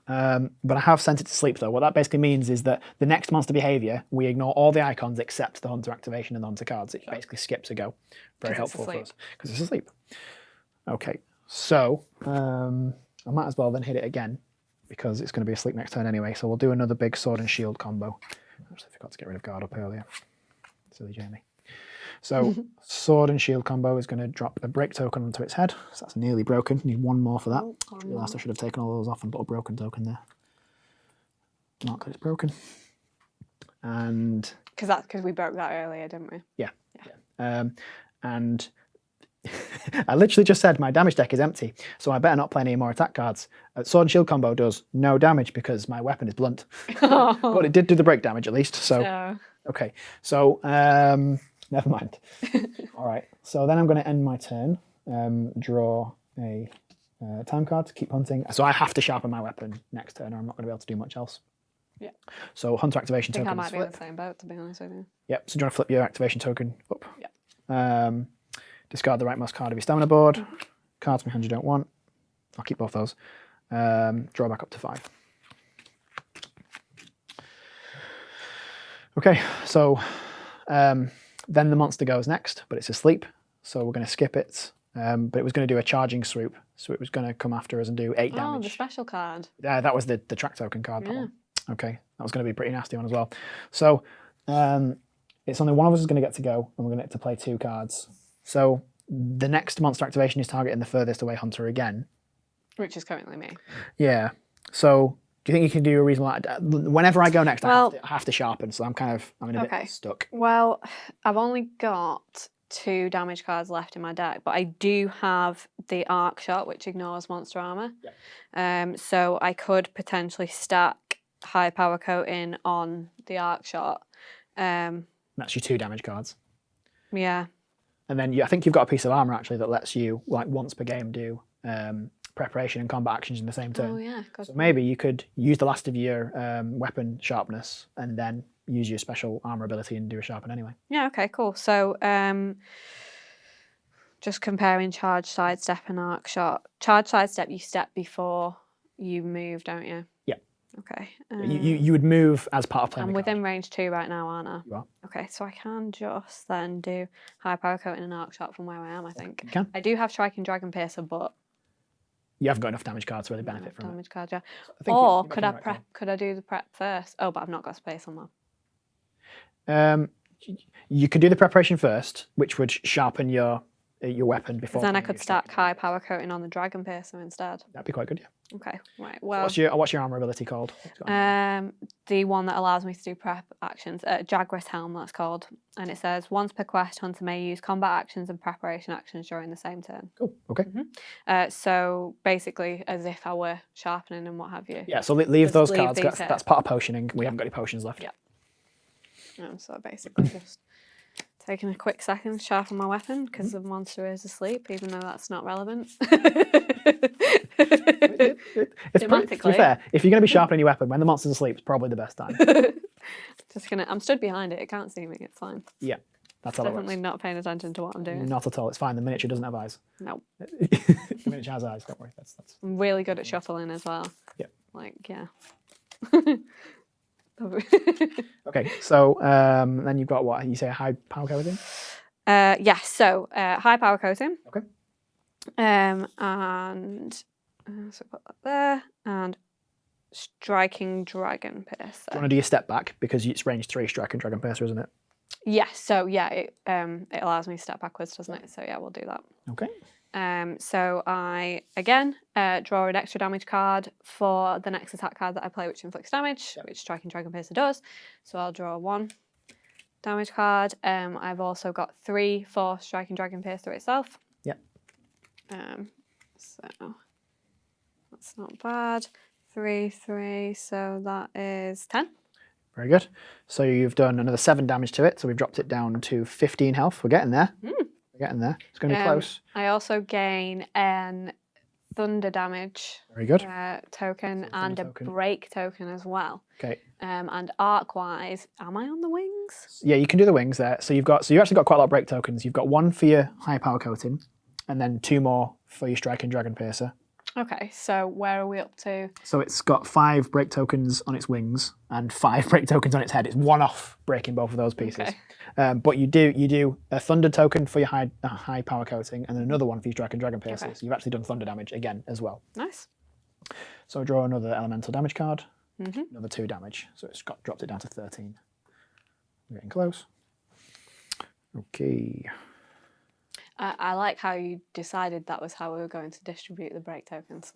But I have sent it to sleep, though. What that basically means is that the next monster behavior, we ignore all the icons except the hunter activation and the hunter cards. It basically skips a go. Very helpful for us, because it's asleep. Okay, so I might as well then hit it again, because it's going to be asleep next turn anyway. So we'll do another big sword and shield combo. Actually, I forgot to get rid of guard up earlier. Silly Jamie. So sword and shield combo is going to drop a break token onto its head. So that's nearly broken. Need 1 more for that. I realised I should have taken all those off and put a broken token there. Not that it's broken. And because we broke that earlier, didn't we? Yeah. And I literally just said my damage deck is empty, so I better not play any more attack cards. Sword and shield combo does no damage because my weapon is blunt. But it did do the break damage at least. So okay. So never mind. All right. So then I'm going to end my turn. Draw a time card to keep hunting. So I have to sharpen my weapon next turn, or I'm not going to be able to do much else. Yeah. So hunter activation token. I think I might flip. be in the same boat, to be honest with you. Yep. So do you want to flip your activation token up? Yeah. Discard the rightmost card of your stamina board. Cards from your hand you don't want. I'll keep both those. Draw back up to 5. Okay, so then the monster goes next, but it's asleep, so we're going to skip it. But it was going to do a charging swoop, so it was going to come after us and do 8 damage. Oh, the special card. Yeah, that was the track token card. Yeah. Okay, that was going to be a pretty nasty one as well. So it's only one of us is going to get to go, and we're going to get to play 2 cards. So the next monster activation is targeting the furthest away hunter again. Which is currently me. Yeah. So do you think you can do a reasonable... Whenever I go next, I have to sharpen, so I'm in a bit stuck. Well, I've only got 2 damage cards left in my deck, but I do have the arc shot, which ignores monster armor. Yep. So I could potentially stack high power coating on the arc shot. That's your 2 damage cards. Yeah. And then I think you've got a piece of armor actually that lets you, like once per game, do preparation and combat actions in the same turn. Oh yeah. So maybe you could use the last of your weapon sharpness and then use your special armor ability and do a sharpen anyway. Yeah. Okay. Cool. So just comparing charge, sidestep, and arc shot. Charge, sidestep, you step before you move, don't you? Yeah. Okay. You would move as part of playing. I'm within range 2 right now, aren't I? You are. Okay, so I can just then do high power coating and arc shot from where I am, I think. You can. I do have striking dragon piercer, but you haven't got enough damage cards to really benefit from damage card, yeah. So or could I prep? Could I do the prep first? Oh, but I've not got space on that. You could do the preparation first, which would sharpen your weapon before. Then I could stack high power coating on the dragon piercer instead. That'd be quite good, yeah. Okay, right. Well, so what's your armor ability called? The one that allows me to do prep actions, Jaguar's Helm, that's called, and it says once per quest, hunter may use combat actions and preparation actions during the same turn. Cool. Okay. So basically, as if I were sharpening and what have you. Yeah. So leave those cards. That's part of potioning. We haven't got any potions left. Yeah. So basically, just taking a quick second to sharpen my weapon because the monster is asleep, even though that's not relevant. It's pretty, to be fair, if you're going to be sharpening your weapon when the monster's asleep, it's probably the best time. I'm stood behind it. It can't see me. It's fine. Yeah, That's how it Definitely works. not paying attention to what I'm doing. Not at all. It's fine. The miniature doesn't have eyes. No. The miniature has eyes. Don't worry. That's. I'm really good at shuffling as well. Yeah. Like, yeah. Okay. So then you've got what you say, a high power coating. Yes. So high power coating. Okay. And so put that there, and striking dragon piercer. Do you want to do your step back because it's range 3 striking dragon piercer, isn't it? Yes. So yeah, it allows me to step backwards, doesn't it? So yeah, we'll do that. Okay. So I again draw an extra damage card for the next attack card that I play, which inflicts damage, which striking dragon piercer does. So I'll draw 1 damage card. I've also got 3 for striking dragon piercer itself. Yep. So that's not bad. 3, 3. So that is 10. Very good. So you've done another 7 damage to it. So we've dropped it down to 15 health. We're getting there. We're getting there. It's going to be close. I also gain an thunder damage Very good. token So and a token. break token as well. Okay. And arc wise, am I on the wings? Yeah, you can do the wings there. So you actually got quite a lot of break tokens. You've got 1 for your high power coating, and then 2 more for your striking dragon piercer. Okay, so where are we up to? So it's got 5 break tokens on its wings and 5 break tokens on its head. It's 1 off breaking both of those pieces. Okay. But you do a thunder token for your high power coating, and then another one for your striking dragon piercer. Okay. So you've actually done thunder damage again as well. Nice. So I draw another elemental damage card. Another 2 damage. So it's dropped it down to 13. We're getting close. Okay. I like how you decided that was how we were going to distribute the break tokens.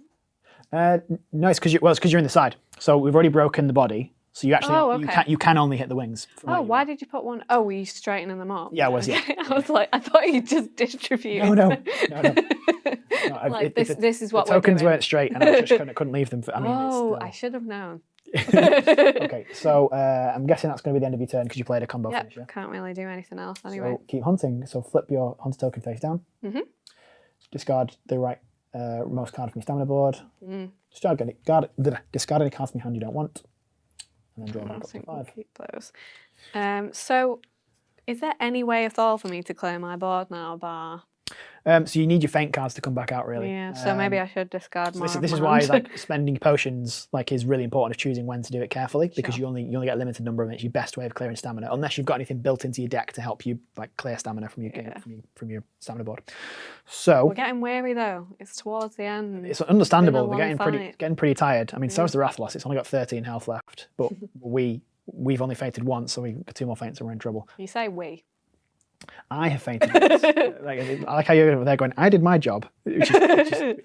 No, it's because you're in the side. So we've already broken the body. So you actually Oh, okay. you can only hit the wings. from where Oh, you why are. did you put one? Oh, were you straightening them up? Yeah, I was. Yeah. I was like, I thought you just distributed. No. Like this is what the we're tokens doing. weren't straight, and I just couldn't leave them. I should have known. Okay, so I'm guessing that's going to be the end of your turn because you played a combo Yep, finisher. can't really do anything else anyway. So keep hunting. So flip your hunter token face down. Discard the most card from your stamina board. Discard any card from your hand you don't want, and then draw back I up to think we'll 5. keep those. So, is there any way at all for me to clear my board now, bar? So you need your feint cards to come back out, really. Yeah, so maybe I should discard more. This is why spending potions is really important, of choosing when to do it carefully, because you only get a limited number of it. It's your best way of clearing stamina, unless you've got anything built into your deck to help you clear stamina from your from your stamina board. So we're getting weary though. It's towards the end. it's understandable. It's been a They're long getting pretty tired. I mean, so is the Rathalos. It's only got 13 health left, but we've only fainted once, so we've got 2 more faints and we're in trouble. You say we. I have fainted once. I like how you're over there going, I did my job, which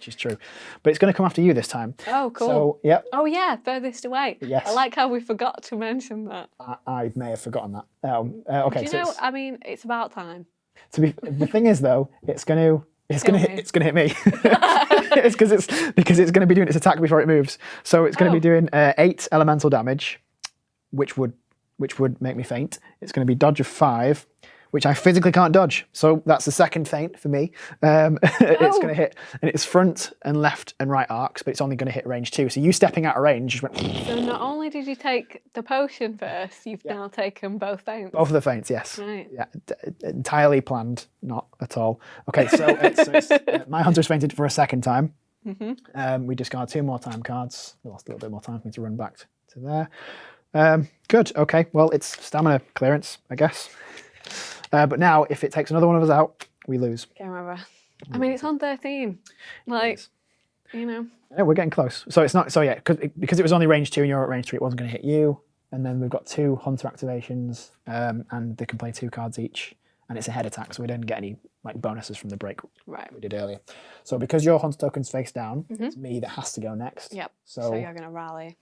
is true. But it's going to come after you this time. Oh, cool. So, yeah. Oh, yeah, furthest away. Yes. I like how we forgot to mention that. I may have forgotten that. Okay. Do you know, I mean, it's about time. The thing is, though, it's going to hit me. It's because it's going to be doing its attack before it moves. So it's going to be doing 8 elemental damage, which would make me faint. It's going to be dodge of 5, which I physically can't dodge. So that's the second feint for me. It's going to hit, and it's front and left and right arcs, but it's only going to hit range 2. So you stepping out of range just went. So not only did you take the potion first, you've now taken both feints. Both of the feints, yes. Right. Yeah, entirely planned, not at all. Okay, so it's my hunter's fainted for a second time. We discard 2 more time cards. We lost a little bit more time for me to run back to there. Good. Okay. Well, it's stamina clearance, I guess. But now, if it takes another one of us out, we lose. Game over. I mean, it's on 13. Like, you know. Yeah, we're getting close. So it's not. So yeah, because it was only range 2 and you're at range 3, it wasn't going to hit you. And then we've got 2 hunter activations, and they can play 2 cards each, and it's a head attack, so we don't get any bonuses from the break we did earlier. So because your hunter token's face down, it's me that has to go next. Yep. So you're going to rally.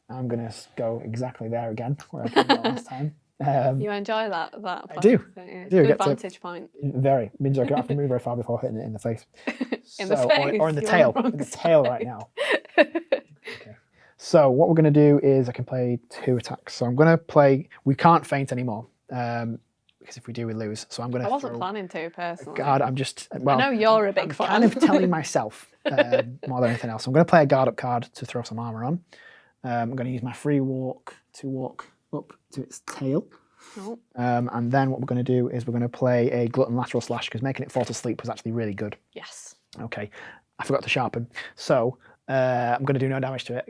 I'm going to go exactly there again, where I came last time. You enjoy that I do. Don't you? I do. Good vantage point. Very. Means I don't have to move very far before hitting it in the face. The face. Or in the You're tail. on the In the tail right now. Okay. So what we're going to do is I can play 2 attacks. So I'm going to play. We can't feint anymore because if we do, we lose. So I'm going to. I wasn't planning to personally. God, I'm just. Well, I know you're a big fan. Kind of telling myself more than anything else. I'm going to play a guard up card to throw some armor on. I'm going to use my free walk to walk up to its tail. Nope. And then what we're going to do is we're going to play a glutton lateral slash because making it fall to sleep was actually really good. Yes. Okay, I forgot to sharpen, so I'm going to do no damage to it.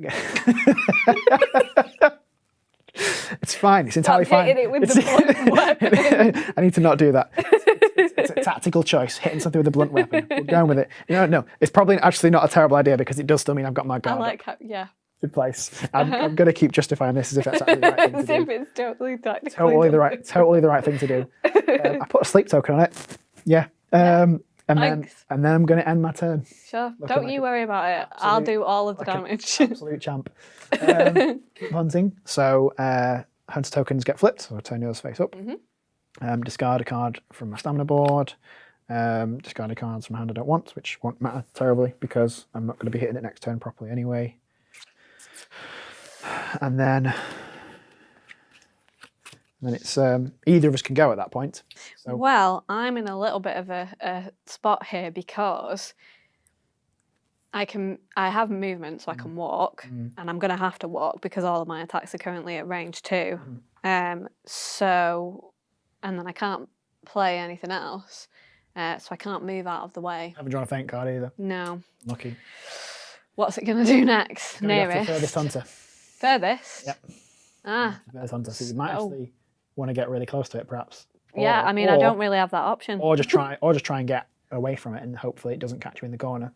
It's fine. It's entirely fine. Hitting it with the blunt weapon. I need to not do that. It's a tactical choice. Hitting something with a blunt weapon. We're going with it. No, it's probably actually not a terrible idea because it does still mean I've got my guard. I like how, yeah. In place. I'm going to keep justifying this as if that's actually the right thing to As do. if it's totally tactically Totally the right thing to do. I put a sleep token on it. Yeah. And then I'm going to end my turn. Sure. Looking Don't like you worry about it. I'll do all of the damage. Absolute champ. Keep hunting. So hunter tokens get flipped. So I'll turn yours face up. Discard a card from my stamina board. Discard a cards from hand I don't want, which won't matter terribly because I'm not going to be hitting it next turn properly anyway. And then it's either of us can go at that point. So Well, I'm in a little bit of a spot here because I have movement, so I can walk, and I'm going to have to walk because all of my attacks are currently at range 2. So, and then I can't play anything else, so I can't move out of the way. Haven't drawn a feint card either. No. Lucky. What's it going to do next? Nearest. Furthest hunter. Furthest? Yep. Furthest hunter. So you might actually want to get really close to it, perhaps. Yeah, I mean, I don't really have that option. Or just try and get away from it, and hopefully it doesn't catch you in the corner.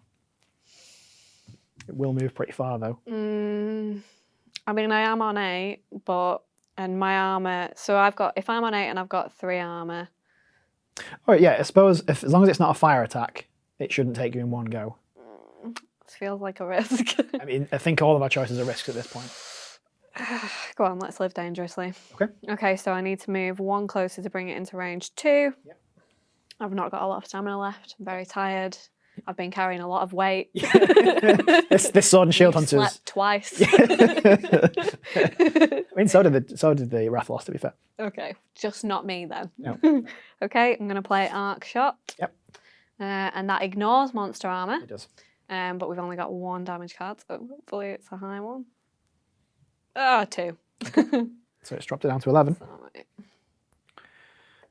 It will move pretty far though. I mean, I am on 8, and my armor. So if I'm on 8 and I've got 3 armor. Oh yeah, I suppose as long as it's not a fire attack, it shouldn't take you in one go. This feels like a risk. I mean, I think all of our choices are risks at this point. Go on, let's live dangerously. Okay. Okay, so I need to move 1 closer to bring it into range 2. Yep. I've not got a lot of stamina left. I'm very tired. I've been carrying a lot of weight. this sword and shield You've hunters. slept twice. I mean, so did the Rathalos, to be fair. Okay, just not me then. No. Okay, I'm going to play Arc Shot. Yep. And that ignores monster armor. It does. But we've only got 1 damage card, so hopefully it's a high one. 2. So it's dropped it down to 11. Alright.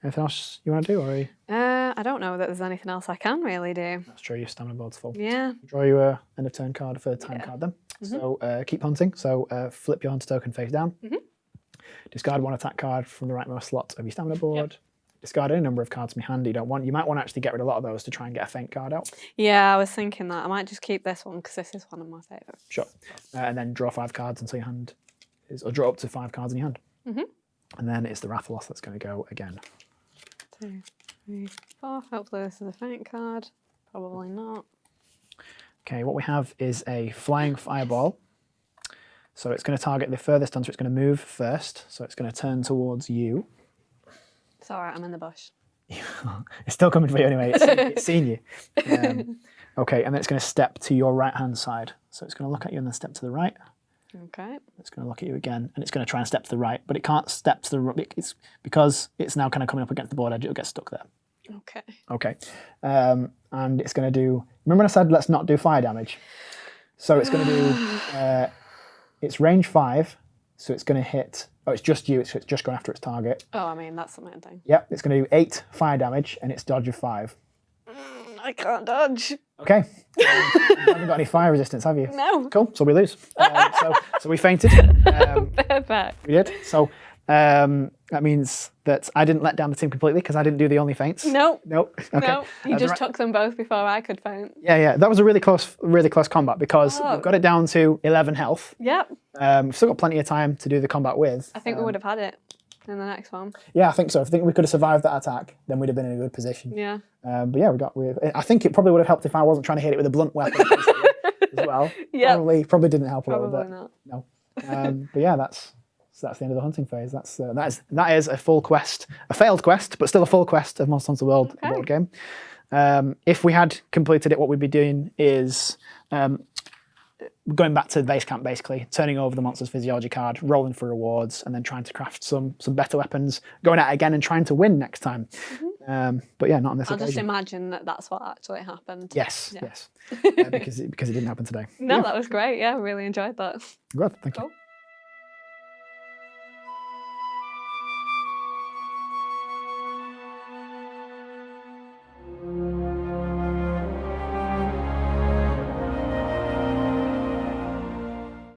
Anything else you want to do, or are you... I don't know that there's anything else I can really do. That's true, your stamina board's full. Yeah. Draw you a end of turn card for the time card then. So keep hunting. So flip your hunter token face down. Discard 1 attack card from the rightmost slot of your stamina board. Discard any number of cards from your hand you don't want. You might want to actually get rid of a lot of those to try and get a feint card out. Yeah, I was thinking that. I might just keep this one because this is one of my favourites. Sure. And then draw 5 cards until your hand is, or draw up to 5 cards in your hand. And then it's the Rathalos that's going to go again. 2, 3, 4. Hopefully this is a feint card. Probably not. Okay, what we have is a flying fireball. So it's going to target the furthest hunter. It's going to move first. So it's going to turn towards you. It's all right, I'm in the bush. It's still coming for you anyway. It's seen you. Okay, and then it's going to step to your right-hand side. So it's going to look at you and then step to the right. Okay. It's going to look at you again, and it's going to try and step to the right, but it can't step to the right. It's because it's now kind of coming up against the board edge. It'll get stuck there. Okay. Okay. And it's going to do... Remember when I said let's not do fire damage? So it's going to do... it's range 5, so it's going to hit... Oh, it's just you, so it's just going after its target. Oh, I mean, that's the main thing. Yep, it's going to do 8 fire damage, and it's dodge of 5. I can't dodge. Okay. You haven't got any fire resistance, have you? No. Cool, so we lose. So we fainted. Perfect. We did. So that means that I didn't let down the team completely because I didn't do the only feints. Nope. Nope. Okay. No, you just took them both before I could feint. Yeah. That was a really close combat because we've got it down to 11 health. Yep. We've still got plenty of time to do the combat with. I think we would have had it in the next one. Yeah, I think so. If I think we could have survived that attack, then we'd have been in a good position. Yeah. But yeah, I think it probably would have helped if I wasn't trying to hit it with a blunt weapon as well. Yeah. Probably didn't help a little bit. Probably not. No. But yeah, that's the end of the hunting phase. That is a full quest, a failed quest, but still a full quest of Monster Hunter World board game. If we had completed it, what we'd be doing is going back to the base camp, basically turning over the monster's physiology card, rolling for rewards, and then trying to craft some better weapons, going at it again and trying to win next time. But yeah, not on this occasion. I'll just imagine that that's what actually happened. Yes, Yeah. yes, because it didn't happen today. No, that was great. Yeah, really enjoyed that. Good, thank you. Cool.